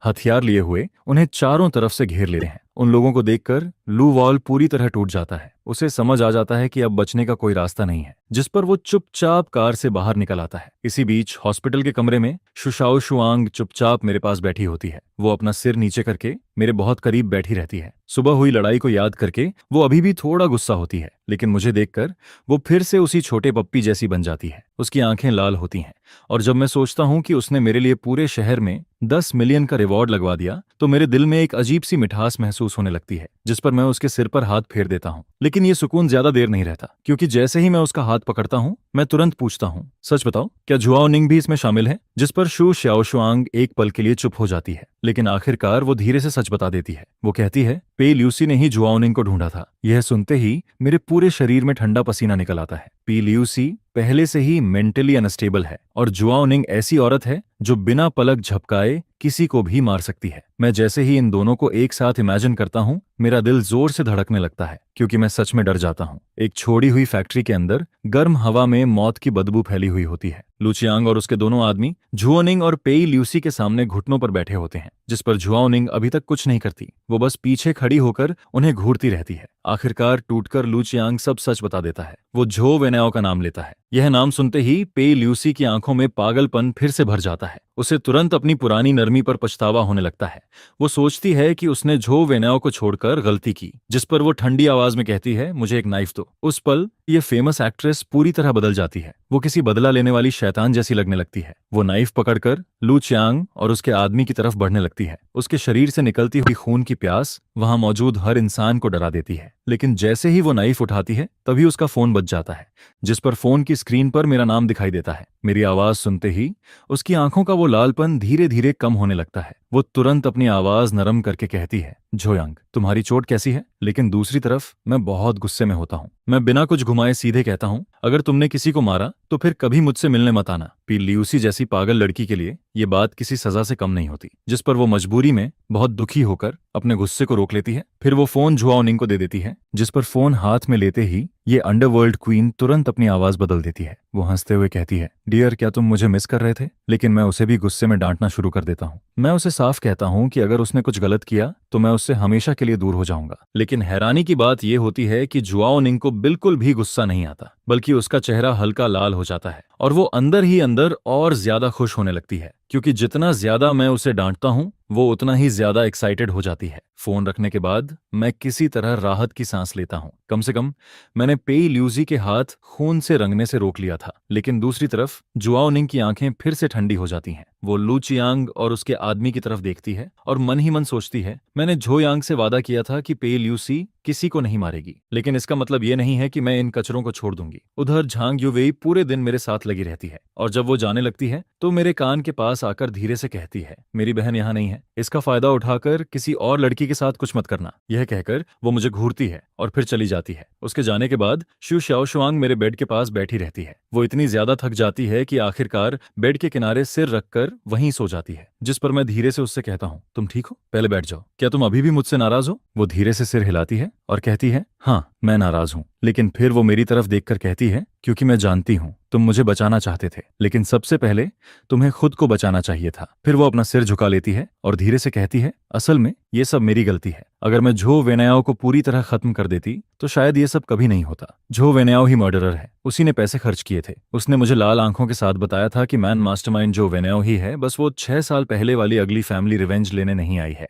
हथियार लिए हुए उन्हें चारों तरफ से घेर ले रहे हैं। उन लोगों को देखकर लू वॉल पूरी तरह टूट जाता है। उसे समझ आ जाता है कि अब बचने का कोई रास्ता नहीं है, जिस पर वो चुपचाप कार से बाहर निकल आता है। इसी बीच हॉस्पिटल के कमरे में शु शाओशुआंग चुपचाप मेरे पास बैठी होती है। वो अपना सिर नीचे करके मेरे बहुत करीब बैठी रहती है। सुबह हुई लड़ाई को याद करके वो अभी भी थोड़ा गुस्सा होती है, लेकिन मुझे देखकर वो फिर से उसी छोटे पप्पी जैसी बन जाती है। उसकी आंखें लाल होती हैं, और जब मैं सोचता हूँ कि उसने मेरे लिए पूरे शहर में 10 मिलियन का रिवॉर्ड लगवा दिया, तो मेरे दिल में एक अजीब सी मिठास महसूस होने लगती है, जिस पर मैं उसके सिर पर हाथ फेर देता हूँ। लेकिन ये सुकून ज्यादा देर नहीं रहता, क्योंकि जैसे ही मैं उसका हाथ पकड़ता हूँ, मैं तुरंत पूछता हूँ, सच बताओ, क्या जुआओ निंग भी इसमें शामिल है? जिस पर शु शाओशुआंग एक पल के लिए चुप हो जाती है, लेकिन आखिरकार वो धीरे से सच बता देती है। वो कहती है, पे ल्यूसी ने ही जुआओ निंग को ढूंढा था। यह सुनते ही मेरे पूरे शरीर में ठंडा पसीना निकल आता है। पी ल्यूसी पहले से ही मेंटली अनस्टेबल है, और जुआओ निंग ऐसी औरत है जो बिना पलक झपकाए किसी को भी मार सकती है। मैं जैसे ही इन दोनों को एक साथ इमेजिन करता हूँ, मेरा दिल जोर से धड़कने लगता है। क्योंकि मैं सच में डर जाता हूँ। एक छोड़ी हुई फैक्ट्री के अंदर गर्म हवा में मौत की बदबू फैली हुई होती है। लू चियांग और उसके दोनों आदमी झुओनिंग और पेई ल्यूसी के सामने घुटनों पर बैठे होते हैं, जिस पर झुओनिंग अभी तक कुछ नहीं करती। वो बस पीछे खड़ी होकर उन्हें घूरती रहती है। आखिरकार टूटकर लू चियांग सब सच बता देता है। वो झो वेनाओ का नाम लेता है। यह नाम सुनते ही पेई ल्यूसी की आंखों में पागलपन फिर से भर जाता है। उसे तुरंत अपनी पुरानी नरमी पर पछतावा होने लगता है। वो सोचती है कि उसने झो वेनाओ को छोड़कर गलती की, जिस पर वो ठंडी आवाज में कहती है, मुझे एक नाइफ दो। उस पल ये फेमस एक्ट्रेस पूरी तरह बदल जाती है। वो किसी बदला लेने वाली शैतान जैसी लगने लगती है। वो नाइफ पकड़कर लू चियांग और उसके आदमी की तरफ बढ़ने लगती है। उसके शरीर से निकलती हुई खून की प्यास वहां मौजूद हर इंसान को डरा देती है। लेकिन जैसे ही वो नाइफ उठाती है, तभी उसका फोन बज जाता है, जिस पर फोन की स्क्रीन पर मेरा नाम दिखाई देता है। मेरी आवाज सुनते ही उसकी आंखों का वो लालपन धीरे धीरे कम होने लगता है। वो तुरंत अपनी आवाज नरम करके कहती है, झोयांग, तुम्हारी चोट कैसी है? लेकिन दूसरी तरफ मैं बहुत गुस्से में होता हूँ। मैं बिना कुछ घुमाए सीधे कहता हूँ, अगर तुमने किसी को मारा तो फिर कभी मुझसे मिलने मत आना। पी ल्यूसी जैसी पागल लड़की के लिए ये बात किसी सजा से कम नहीं होती। जिस पर वो मजबूरी में बहुत दुखी होकर अपने गुस्से को रोक लेती है। फिर वो फोन झुओनिंग को दे देती है, जिस पर फोन हाथ में लेते ही ये अंडरवर्ल्ड क्वीन तुरंत अपनी आवाज बदल देती है। वो हंसते हुए कहती है, डियर, क्या तुम मुझे मिस कर रहे थे? लेकिन मैं उसे भी गुस्से में डांटना शुरू कर देता हूँ। मैं उसे साफ कहता हूँ कि अगर उसने कुछ गलत किया तो मैं उससे हमेशा के लिए दूर हो जाऊंगा। लेकिन हैरानी की बात यह होती है कि झुओनिंग को बिल्कुल भी गुस्सा नहीं आता, बल्कि उसका चेहरा हल्का लाल हो जाता है और वो अंदर ही अंदर और ज्यादा खुश होने लगती है, क्योंकि जितना ज्यादा मैं उसे डांटता हूँ वो उतना ही ज्यादा एक्साइटेड हो जाती है। फोन रखने के बाद मैं किसी तरह राहत की सांस लेता हूँ। कम से कम मैंने पेई ल्यूसी के हाथ खून से रंगने से रोक लिया था। लेकिन दूसरी तरफ झुओनिंग की आंखें फिर से ठंडी हो जाती हैं। वो लू चियांग और उसके आदमी की तरफ देखती है और मन ही मन सोचती है, मैंने झोयांग से वादा किया था कि पेई ल्यूसी किसी को नहीं मारेगी, लेकिन इसका मतलब ये नहीं है कि मैं इन कचरों को छोड़ दूंगी। उधर झांग युवेई पूरे दिन मेरे साथ लगी रहती है और जब वो जाने लगती है तो मेरे कान के पास आकर धीरे से कहती है, मेरी बहन यहाँ नहीं है, इसका फायदा उठाकर किसी और लड़की के साथ कुछ मत करना। यह कहकर वो मुझे घूरती है और फिर चली जाती है। उसके जाने के बाद शू शाओशुआंग मेरे बेड के पास बैठी रहती है। वो इतनी ज्यादा थक जाती है कि आखिरकार बेड के किनारे सिर रखकर वहीं सो जाती है, जिस पर मैं धीरे से उससे कहता हूँ, तुम ठीक हो? पहले बैठ जाओ। क्या तुम अभी भी मुझसे नाराज हो? वो धीरे से सिर हिलाती है और कहती है, हाँ, मैं नाराज हूँ। लेकिन फिर वो मेरी तरफ देखकर कहती है, क्योंकि मैं जानती हूँ तुम मुझे बचाना चाहते थे, लेकिन सबसे पहले तुम्हें खुद को बचाना चाहिए था। फिर वो अपना सिर झुका लेती है और धीरे से कहती है, असल में ये सब मेरी गलती है। अगर मैं झो वेनाओ को पूरी तरह खत्म कर देती तो शायद ये सब कभी नहीं होता। झो वेनाओ ही मर्डरर है, उसी ने पैसे खर्च किए थे। उसने मुझे लाल आंखों के साथ बताया था कि मैन मास्टरमाइंड झो वेनाओ ही है, बस वो 6 साल पहले वाली अगली फैमिली रिवेंज लेने नहीं आई है।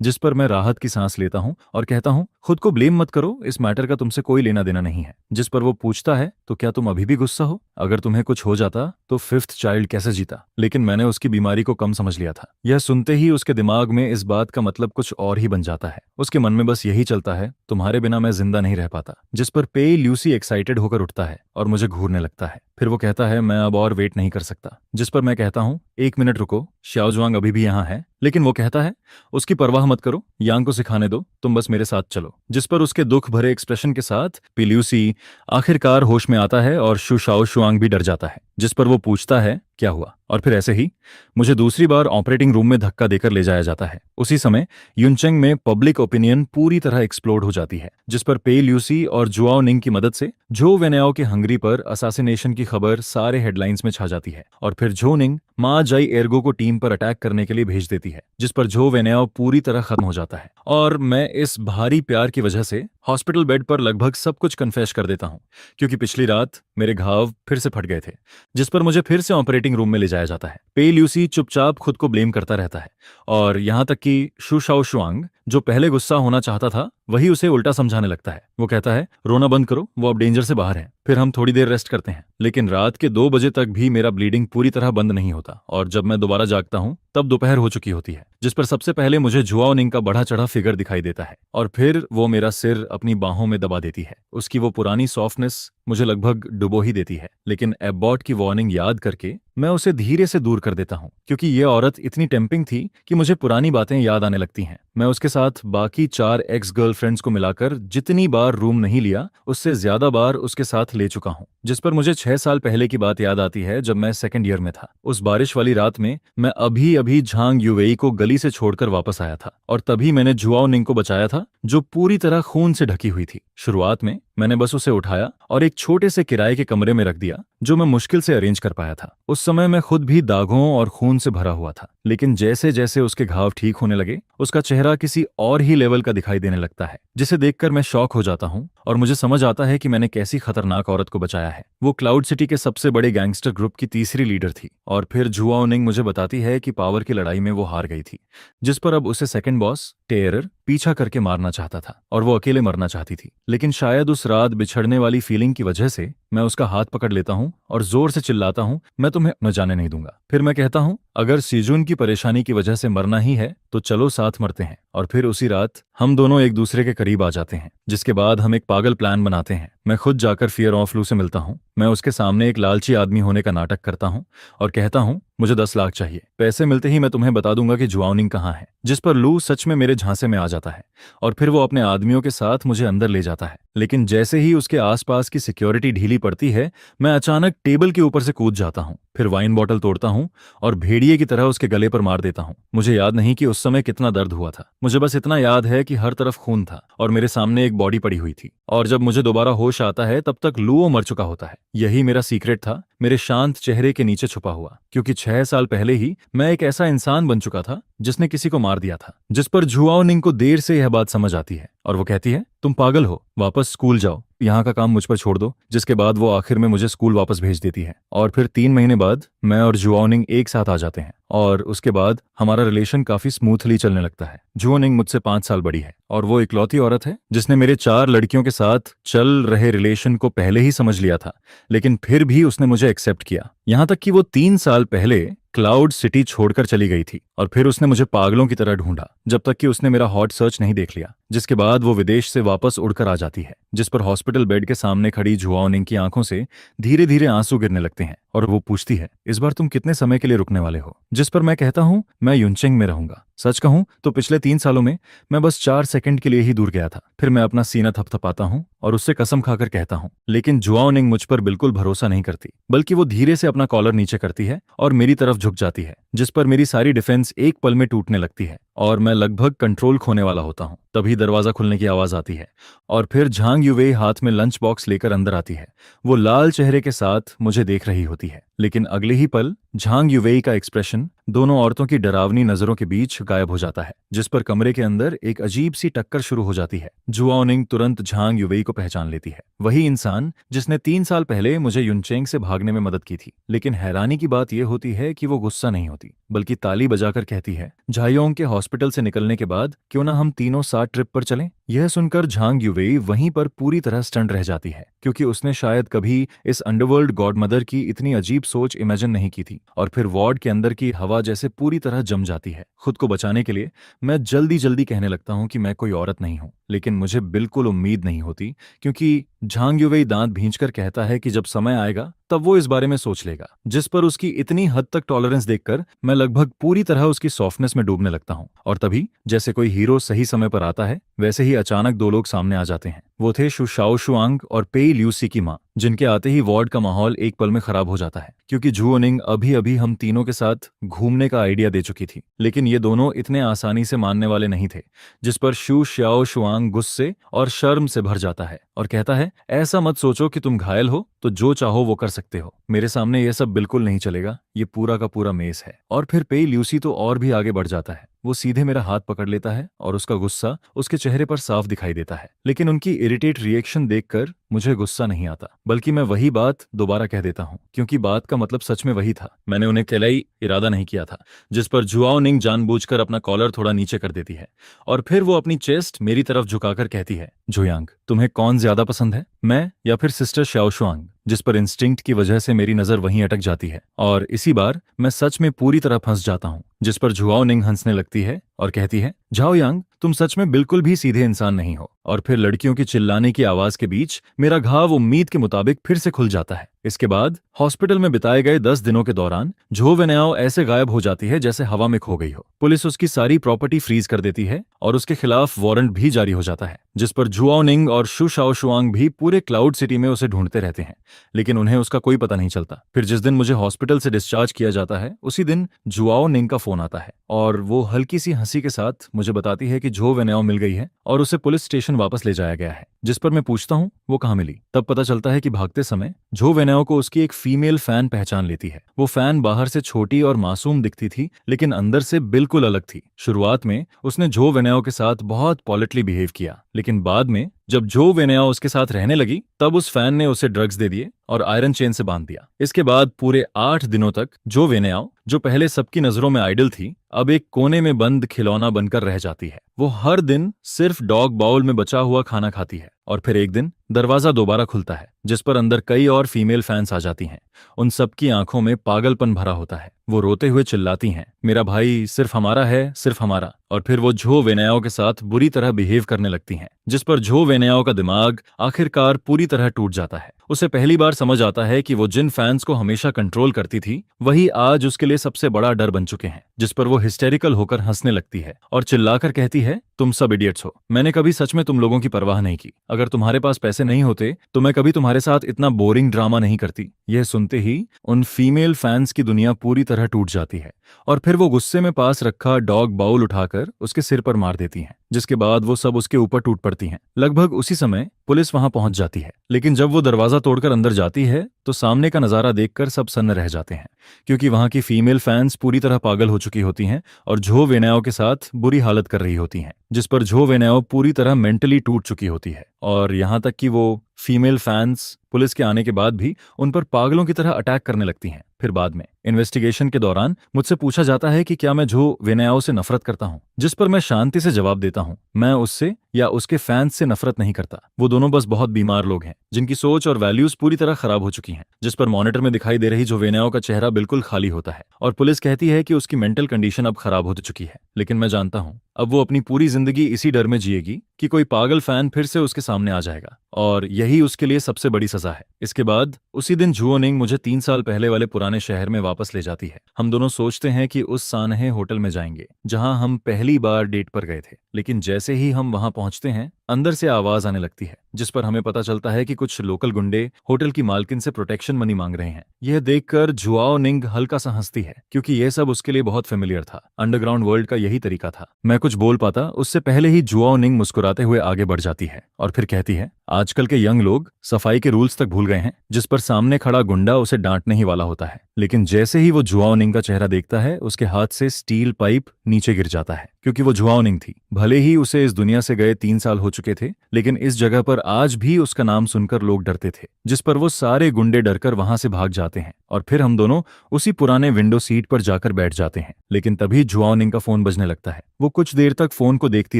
जिस पर मैं राहत की सांस लेता हूँ और कहता हूँ, खुद को ब्लेम मत करो, इस मैटर का तुमसे कोई लेना देना नहीं है। जिस पर वो पूछता है, तो क्या तुम अभी भी गुस्सा हो? अगर तुम्हें कुछ हो जाता तो 5th चाइल्ड कैसे जीता? लेकिन मैंने उसकी बीमारी को कम समझ लिया था। यह सुनते ही उसके दिमाग में इस बात का मतलब कुछ और ही बन जाता है। उसके मन में बस यही चलता है, तुम्हारे बिना मैं जिंदा नहीं रह पाता। जिस पर पेई ल्यूसी एक्साइटेड होकर उठता है और मुझे घूरने लगता है। फिर वो कहता है, मैं अब और वेट नहीं कर सकता। जिस पर मैं कहता हूँ, 1 मिनट रुको, शाओजुआंग अभी भी यहाँ है। लेकिन वो कहता है, उसकी परवाह मत करो, यांग को सिखाने दो, तुम बस मेरे साथ चलो। जिस पर उसके दुख भरे एक्सप्रेशन के साथ पी ल्यूसी आखिरकार होश में आता है और शू शाओशुआंग भी डर जाता है। जिस पर वो पूछता है, क्या हुआ? और फिर ऐसे ही मुझे दूसरी बार ऑपरेटिंग रूम में धक्का देकर ले जाया जाता है। उसी समय युनचेंग में पब्लिक ओपिनियन पूरी तरह एक्सप्लोड हो जाती है, जिस पर पेई ल्यूसी और जुआओनिंग की मदद से झो वेनाओ के हंगरी पर असासिनेशन की खबर सारे हेडलाइंस में छा जाती है। और फिर झो निंग मा जाई एर्गो को टीम पर अटैक करने के लिए भेज देती है, जिस पर झो वेनाओ पूरी तरह खत्म हो जाता है। और मैं इस भारी प्यार की वजह से हॉस्पिटल बेड पर लगभग सब कुछ कन्फेस कर देता हूँ, क्योंकि पिछली रात मेरे घाव फिर से फट गए थे। जिस पर मुझे फिर से ऑपरेटिंग रूम में ले जाया जाता है। पेई ल्यूसी चुपचाप खुद को ब्लेम करता रहता है और यहाँ तक कि शू शाओशुआंग, जो पहले गुस्सा होना चाहता था, वही उसे उल्टा समझाने लगता है। वो कहता है, रोना बंद करो, वो अब डेंजर से बाहर है। फिर हम थोड़ी देर रेस्ट करते हैं। लेकिन रात के 2 बजे तक भी मेरा ब्लीडिंग पूरी तरह बंद नहीं होता और जब मैं दोबारा जागता हूँ तब दोपहर हो चुकी होती है। जिस पर सबसे पहले मुझे जुआओनिंग का बढ़ा चढ़ा फिगर दिखाई देता है और फिर वो मेरा सिर अपनी बाहों में दबा देती है। उसकी वो पुरानी सॉफ्टनेस मुझे लगभग डुबो ही देती है, लेकिन एबॉट की वार्निंग याद करके मैं उसे धीरे से दूर कर देता हूँ, क्योंकि ये औरत इतनी टेम्पिंग थी कि मुझे पुरानी बातें याद आने लगती हैं। मैं उसके साथ बाकी 4 एक्स गर्लफ्रेंड्स को मिलाकर जितनी बार रूम नहीं लिया, उससे ज्यादा बार उसके साथ साथ ले चुका हूँ। जिस पर मुझे 6 साल पहले की बात याद आती है जब मैं सेकंड ईयर में था। उस बारिश वाली रात में मैं अभी अभी झांग युवेई को गली से छोड़कर वापस आया था और तभी मैंने जुआओ निंग को बचाया था जो पूरी तरह खून से ढकी हुई थी। शुरुआत में मैंने बस उसे उठाया और एक छोटे से किराए के कमरे में रख दिया जो मैं मुश्किल से अरेंज कर पाया था। उस समय मैं खुद भी दागों और खून से भरा हुआ था, लेकिन जैसे जैसे उसके घाव ठीक होने लगे उसका चेहरा किसी और ही लेवल का दिखाई देने लगता है, जिसे देखकर मैं शॉक हो जाता हूँ और मुझे समझ आता है कि मैंने कैसी खतरनाक औरत को बचाया है। वो क्लाउड सिटी के सबसे बड़े गैंगस्टर ग्रुप की तीसरी लीडर थी और फिर जुआओ निंग मुझे बताती है कि पावर की लड़ाई में वो हार गई थी, जिस पर अब उसे सेकंड बॉस टेरर पीछा करके मारना चाहता था और वो अकेले मरना चाहती थी। लेकिन शायद उस रात बिछड़ने वाली फीलिंग की वजह से मैं उसका हाथ पकड़ लेता हूँ और जोर से चिल्लाता हूँ, मैं तुम्हें न जाने नहीं दूंगा। फिर मैं कहता हूँ, अगर सीजुन की परेशानी की वजह से मरना ही है तो चलो साथ मरते हैं। और फिर उसी रात हम दोनों एक दूसरे के करीब आ जाते हैं, जिसके बाद हम एक पागल प्लान बनाते हैं। मैं खुद जाकर फियर ऑफ लू से मिलता हूँ। मैं उसके सामने एक लालची आदमी होने का नाटक करता हूँ और कहता हूँ मुझे 10 लाख चाहिए, पैसे मिलते ही मैं तुम्हें बता दूंगा कि जुआओ निंग कहाँ है। जिस पर लू सच में मेरे झांसे में आ जाता है और फिर वो अपने आदमियों के साथ मुझे अंदर ले जाता है। लेकिन जैसे ही उसके आसपास की सिक्योरिटी ढीली पड़ती है मैं अचानक टेबल के ऊपर से कूद जाता हूँ, फिर वाइन बॉटल तोड़ता हूँ और भेड़िए की तरह उसके गले पर मार देता हूँ। मुझे याद नहीं कि उस समय कितना दर्द हुआ था, मुझे बस इतना याद है कि हर तरफ खून था और मेरे सामने एक बॉडी पड़ी हुई थी और जब मुझे दोबारा होश आता है तब तक लुओ मर चुका होता है। यही मेरा सीक्रेट था, मेरे शांत चेहरे के नीचे छुपा हुआ, क्योंकि 6 साल पहले ही मैं एक ऐसा इंसान बन चुका था जिसने किसी को मार दिया था। जिस पर जुआओ निंग को देर से यह बात समझ आती है और वो कहती है, तुम पागल हो, वापस स्कूल जाओ, यहाँ का काम मुझ पर छोड़ दो। जिसके बाद वो आखिर में मुझे स्कूल वापस भेज देती है और फिर 3 महीने बाद मैं और जुआओ निंग एक साथ आ जाते हैं और उसके बाद हमारा रिलेशन काफी स्मूथली चलने लगता है। जुआओ निंग मुझसे 5 साल बड़ी है और वो इकलौती औरत है जिसने मेरे 4 लड़कियों के साथ चल रहे रिलेशन को पहले ही समझ लिया था, लेकिन फिर भी उसने मुझे एक्सेप्ट किया। यहाँ तक कि वो 3 साल पहले क्लाउड सिटी छोड़कर चली गई थी और फिर उसने मुझे पागलों की तरह ढूंढा जब तक कि उसने मेरा हॉट सर्च नहीं देख लिया। जिसके बाद वो विदेश से वापस उड़कर आ जाती है, जिस पर हॉस्पिटल बेड के सामने खड़ी जुआओ निंग की आंखों से धीरे धीरे आंसू गिरने लगते हैं और वो पूछती है, इस बार तुम कितने समय के लिए रुकने वाले हो? जिस पर मैं कहता हूँ मैं युनचेंग में रहूंगा। सच कहूं तो पिछले 3 सालों में मैं बस 4 सेकंड के लिए ही दूर गया था। फिर मैं अपना सीना थपथपाता हूं और उससे कसम खाकर कहता हूं, लेकिन जुआओ निंग मुझ पर बिल्कुल भरोसा नहीं करती, बल्कि वो धीरे से अपना कॉलर नीचे करती है और मेरी तरफ झुक जाती है, जिस पर मेरी सारी डिफेंस एक पल में टूटने लगती है और मैं लगभग कंट्रोल खोने वाला होता हूं। तभी दरवाजा खुलने की आवाज आती है और फिर झांग युवेई हाथ में लंच बॉक्स लेकर अंदर आती है। वो लाल चेहरे के साथ मुझे देख रही होती है, लेकिन अगले ही पल झांग युवेई का एक्सप्रेशन दोनों औरतों की डरावनी नजरों के बीच गायब हो जाता है, जिस पर कमरे के अंदर एक अजीब सी टक्कर शुरू हो जाती है। जुआओ निंग तुरंत झांग युवेई को पहचान लेती है, वही इंसान जिसने 3 साल पहले मुझे युनचेंग से भागने में मदद की थी। लेकिन हैरानी की बात यह होती है कि वो गुस्सा नहीं होती, बल्कि ताली बजाकर कहती है, झायोंग के हॉस्पिटल से निकलने के बाद क्यों ना हम तीनों साथ ट्रिप पर चलें। यह सुनकर झांग युवेई वहीं पर पूरी तरह स्टंट रह जाती है, क्योंकि उसने शायद कभी इस अंडरवर्ल्ड गॉडमदर की इतनी अजीब सोच इमेजिन नहीं की थी। और फिर वार्ड के अंदर की हवा जैसे पूरी तरह जम जाती है। खुद को बचाने के लिए मैं जल्दी जल्दी कहने लगता हूं कि मैं कोई औरत नहीं हूं, लेकिन मुझे बिल्कुल उम्मीद नहीं होती, क्योंकि झांग युवेई दांत भींचकर कहता है कि जब समय आएगा तब वो इस बारे में सोच लेगा। जिस पर उसकी इतनी हद तक टॉलरेंस देखकर मैं लगभग पूरी तरह उसकी सॉफ्टनेस में डूबने लगता हूं। और तभी जैसे कोई हीरो सही समय पर आता है, वैसे ही अचानक 2 लोग सामने आ जाते हैं। वो थे शु शाओशुआंग और पेई ल्यूसी की मां, जिनके आते ही वार्ड का माहौल एक पल में खराब हो जाता है, क्योंकि जुओ निंग अभी अभी हम तीनों के साथ घूमने का आइडिया दे चुकी थी। लेकिन ये दोनों इतने आसानी से मानने वाले नहीं थे, जिस पर शु शाओशुआंग गुस्से और शर्म से भर जाता है और कहता है, ऐसा मत सोचो कि तुम घायल हो तो जो चाहो वो कर सकते हो, मेरे सामने ये सब बिल्कुल नहीं चलेगा, ये पूरा का पूरा मेस है। और फिर पेई ल्यूसी तो और भी आगे बढ़ जाता है, वो सीधे मेरा हाथ पकड़ लेता है और उसका गुस्सा उसके चेहरे पर साफ दिखाई देता है। लेकिन उनकी इरिटेट रिएक्शन देखकर मुझे गुस्सा नहीं आता, बल्कि मैं वही बात दोबारा कह देता हूँ, क्योंकि बात का मतलब सच में वही था। मैंने उन्हें कहलाई इरादा नहीं किया था। जिस पर जुआओ निंग जानबूझकर अपना कॉलर थोड़ा नीचे कर देती है और फिर वो अपनी चेस्ट मेरी तरफ झुकाकर कहती है, जुयांग, तुम्हें कौन ज्यादा पसंद है, मैं या फिर सिस्टर शाओशुआंग? जिस पर इंस्टिंक्ट की वजह से मेरी नजर वहीं अटक जाती है और इसी बार मैं सच में पूरी तरह फंस जाता हूँ। जिस पर जुआओ निंग हंसने लगती है और कहती है, झाओ यांग, तुम सच में बिल्कुल भी सीधे इंसान नहीं हो। और फिर लड़कियों की चिल्लाने की आवाज के बीच मेरा घाव उम्मीद के मुताबिक फिर से खुल जाता है। इसके बाद हॉस्पिटल में बिताए गए 10 दिनों के दौरान झो वेनाओ ऐसे गायब हो जाती है जैसे हवा में खो गई हो। पुलिस उसकी सारी प्रॉपर्टी फ्रीज कर देती है और उसके खिलाफ वारंट भी जारी हो जाता है, जिस पर जुआओ निंग और शु शाओशुआंग भी पूरे क्लाउड सिटी में उसे ढूंढते रहते हैं, लेकिन उन्हें उसका कोई पता नहीं चलता। फिर जिस दिन मुझे हॉस्पिटल से डिस्चार्ज किया जाता है उसी दिन जुआओ निंग का फोन आता है और वो हल्की सी हंसी के साथ मुझे बताती है कि झो वेनाओ मिल गई है और उसे पुलिस स्टेशन वापस ले जाया गया है। जिस पर मैं पूछता हूँ वो कहाँ मिली। तब पता चलता है कि भागते समय झो वेनाओ को उसकी एक फीमेल फैन पहचान लेती है। वो फैन बाहर से छोटी और मासूम दिखती थी, लेकिन अंदर से बिल्कुल अलग थी। शुरुआत में उसने झो वेनाओ के साथ बहुत पॉलिटली बिहेव किया, लेकिन बाद में जब झो वेनाओ उसके साथ रहने लगी तब उस फैन ने उसे ड्रग्स दे दिए और आयरन चेन से बांध दिया। इसके बाद पूरे 8 दिनों तक झो वेनाओ, जो पहले सबकी नजरों में आइडल थी, अब एक कोने में बंद खिलौना बनकर रह जाती है। वो हर दिन सिर्फ डॉग बाउल में बचा हुआ खाना खाती है और फिर एक दिन दरवाजा दोबारा खुलता है जिस पर अंदर कई और फीमेल फैंस आ जाती हैं। उन सबकी आंखों में पागलपन भरा होता है। वो रोते हुए चिल्लाती हैं, मेरा भाई सिर्फ हमारा है, सिर्फ हमारा। और फिर वो झो वेनाओ के साथ बुरी तरह बिहेव करने लगती हैं, जिस पर झो वेनाओ का दिमाग आखिरकार पूरी तरह टूट जाता है। उसे पहली बार समझ आता है कि वो जिन फैंस को हमेशा कंट्रोल करती थी वही आज उसके लिए सबसे बड़ा डर बन चुके हैं, जिस पर वो हिस्टेरिकल होकर हंसने लगती है और चिल्लाकर कहती है, तुम सब इडियट्स हो। मैंने कभी सच में तुम लोगों की परवाह नहीं की। अगर तुम्हारे पास पैसे नहीं होते तो मैं कभी तुम्हारे साथ इतना बोरिंग ड्रामा नहीं करती। यह सुनते ही उन फीमेल फैंस की दुनिया पूरी तरह टूट जाती है और फिर वो गुस्से में पास रखा डॉग बाउल उठाकर उसके सिर पर मार देती हैं, जिसके बाद वो सब उसके ऊपर टूट पड़ती हैं। लगभग उसी समय पुलिस वहां पहुंच जाती है, लेकिन जब वो दरवाजा तोड़कर अंदर जाती है तो सामने का नजारा देखकर सब सन्न रह जाते हैं, क्योंकि वहां की फीमेल फैंस पूरी तरह पागल हो चुकी होती हैं और झो वेनाओ के साथ बुरी हालत कर रही होती हैं, जिस पर झो वेनाओ पूरी तरह मेंटली टूट चुकी होती है। और यहां तक कि वो फीमेल फैंस पुलिस के आने के बाद भी उन पर पागलों की तरह अटैक करने लगती हैं। फिर बाद में इन्वेस्टिगेशन के दौरान मुझसे पूछा जाता है कि क्या मैं झो वेनाओ से नफरत करता हूं, जिस पर मैं शांति से जवाब देता हूं, मैं उससे या उसके फैंस से नफरत नहीं करता। वो दोनों बस बहुत बीमार लोग हैं जिनकी सोच और वैल्यूज पूरी तरह खराब हो चुकी हैं। जिस पर मॉनिटर में दिखाई दे रही झो वेनाओ का चेहरा बिल्कुल खाली होता है और पुलिस कहती है कि उसकी मेंटल कंडीशन अब खराब हो चुकी है। लेकिन मैं जानता हूं अब वो अपनी पूरी जिंदगी इसी डर में जिएगी कि कोई पागल फैन फिर से उसके सामने आ जाएगा और यही उसके लिए सबसे बड़ी सजा है। इसके बाद उसी दिन झुओ निंग मुझे 3 साल पहले वाले पुराने शहर में वापस ले जाती है। हम दोनों सोचते हैं कि उस सानहे होटल में जाएंगे जहां हम पहली बार डेट पर गए थे, लेकिन जैसे ही हम वहां पहुंचते हैं अंदर से आवाज आने लगती है, जिस पर हमें पता चलता है कि कुछ लोकल गुंडे होटल की मालकिन से प्रोटेक्शन मनी मांग रहे हैं। यह देखकर जुआओ निंग हल्का सा हंसती है, क्योंकि यह सब उसके लिए बहुत फेमिलियर था। अंडरग्राउंड वर्ल्ड का यही तरीका था। मैं कुछ बोल पाता उससे पहले ही जुआओ निंग मुस्कुराते हुए आगे बढ़ जाती है और फिर कहती है, आजकल के यंग लोग सफाई के रूल्स तक भूल गए हैं। जिस पर सामने खड़ा गुंडा उसे डांटने ही वाला होता है, लेकिन जैसे ही वो जुआओ निंग का चेहरा देखता है उसके हाथ से स्टील पाइप नीचे गिर जाता है, क्योंकि वो जुआओ निंग थी। भले ही उसे इस दुनिया से गए 3 साल हो चुके थे, लेकिन इस जगह पर आज भी उसका नाम सुनकर लोग डरते थे, जिस पर वो सारे गुंडे डरकर वहां से भाग जाते हैं और फिर हम दोनों उसी पुराने विंडो सीट पर जाकर बैठ जाते हैं। लेकिन तभी जुआओ निंग का फोन बजने लगता है। वो कुछ देर तक फोन को देखती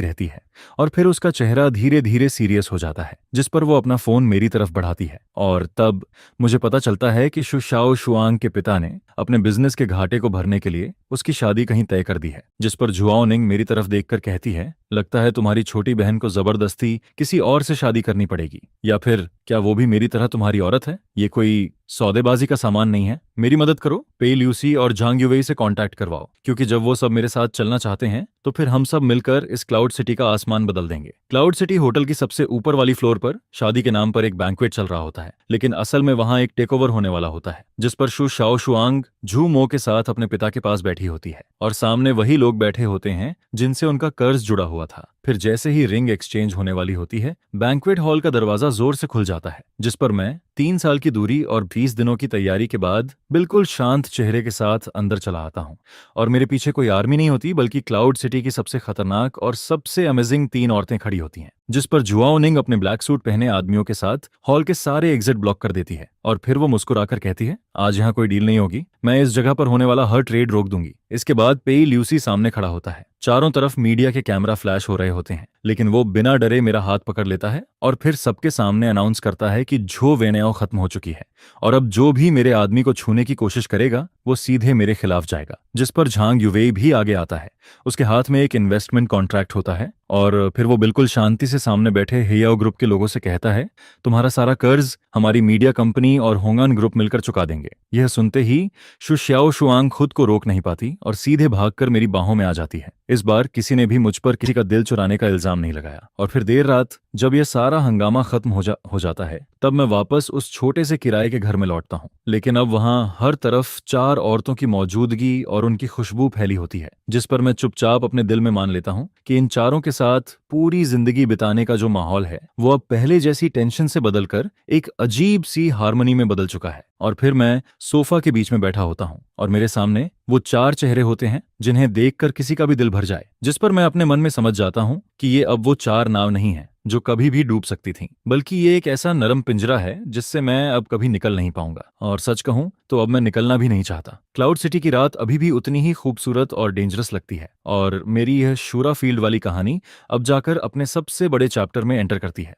रहती है और फिर उसका चेहरा धीरे धीरे सीरियस हो जाता है, जिस पर वो अपना फोन मेरी तरफ बढ़ाती है और तब मुझे पता चलता है कि शु शाओशुआंग के पिता ने अपने बिजनेस के घाटे को भरने के लिए उसकी शादी कहीं तय कर दी है। जिस पर जुआओ निंग मेरी तरफ देखकर कहती है, लगता है तुम्हारी छोटी बहन को जबरदस्ती किसी और से शादी करनी पड़ेगी, या फिर क्या वो भी मेरी तरह तुम्हारी औरत है? ये कोई सौदेबाजी का सामान नहीं है। मेरी मदद करो, पे ल्यूसी और झांग युवेई से कांटेक्ट करवाओ, क्योंकि जब वो सब मेरे साथ चलना चाहते हैं तो फिर हम सब मिलकर इस क्लाउड सिटी का आसमान बदल देंगे। क्लाउड सिटी होटल की सबसे ऊपर वाली फ्लोर पर शादी के नाम पर एक बैंक्वेट चल रहा होता है, लेकिन असल में वहां एक टेकओवर होने वाला होता है, जिस पर शु शाओशुआंग झू मो के साथ अपने पिता के पास बैठी होती है और सामने वही लोग बैठे होते हैं जिनसे उनका कर्ज जुड़ा हुआ था। फिर जैसे ही रिंग एक्सचेंज होने वाली होती है, बैंक्वेट हॉल का दरवाजा जोर से खुल जाता है, जिस पर मैं 3 साल की दूरी और 20 दिनों की तैयारी के बाद बिल्कुल शांत चेहरे के साथ अंदर चला आता हूँ। और मेरे पीछे कोई आर्मी नहीं होती, बल्कि क्लाउड सिटी की सबसे खतरनाक और सबसे अमेजिंग 3 औरतें खड़ी होती हैं, जिस पर जुआओ निंग अपने ब्लैक सूट पहने आदमियों के साथ हॉल के सारे एग्जिट ब्लॉक कर देती है और फिर वो मुस्कुराकर कहती है, आज यहाँ कोई डील नहीं होगी, मैं इस जगह पर होने वाला हर ट्रेड रोक दूंगी। इसके बाद पेई ल्यूसी सामने खड़ा होता है। चारों तरफ मीडिया के कैमरा फ्लैश हो रहे होते हैं, लेकिन वो बिना डरे मेरा हाथ पकड़ लेता है और फिर सबके सामने अनाउंस करता है कि झो वेनेओ खत्म हो चुकी है और अब जो भी मेरे आदमी को छूने की कोशिश करेगा वो सीधे मेरे खिलाफ जाएगा, जिस पर झांग युवेई भी आगे आता है। उसके हाथ में एक इन्वेस्टमेंट कॉन्ट्रैक्ट होता है और फिर वो बिल्कुल शांति से सामने बैठे हेयाओ ग्रुप के लोगों से कहता है, तुम्हारा सारा कर्ज हमारी मीडिया कंपनी और होंगान ग्रुप मिलकर चुका देंगे। यह सुनते ही शु श्याओ शुआंग खुद को रोक नहीं पाती और सीधे भागकर मेरी बाहों में आ जाती है। इस बार किसी ने भी मुझ पर किसी का दिल चुराने का इल्जाम नहीं लगाया। और फिर देर रात जब यह सारा हंगामा खत्म हो जाता है, तब मैं वापस उस छोटे से किराए के घर में लौटता हूँ। लेकिन अब वहां हर तरफ 4 औरतों की मौजूदगी और उनकी खुशबू फैली होती है, जिस पर मैं चुपचाप अपने दिल में मान लेता हूँ कि इन चारों के साथ पूरी जिंदगी बिताने का जो माहौल है वो अब पहले जैसी टेंशन से बदलकर एक अजीब सी हार्मनी में बदल चुका है। और फिर मैं सोफा के बीच में बैठा होता हूँ और मेरे सामने वो 4 चेहरे होते हैं जिन्हें देखकर किसी का भी दिल भर जाए, जिस पर मैं अपने मन में समझ जाता हूँ कि ये अब वो 4 नाव नहीं है जो कभी भी डूब सकती थीं, बल्कि ये एक ऐसा नरम पिंजरा है जिससे मैं अब कभी निकल नहीं पाऊंगा। और सच कहूं तो अब मैं निकलना भी नहीं चाहता। क्लाउड सिटी की रात अभी भी उतनी ही खूबसूरत और डेंजरस लगती है और मेरी यह शूरा फील्ड वाली कहानी अब जाकर अपने सबसे बड़े चैप्टर में एंटर करती है।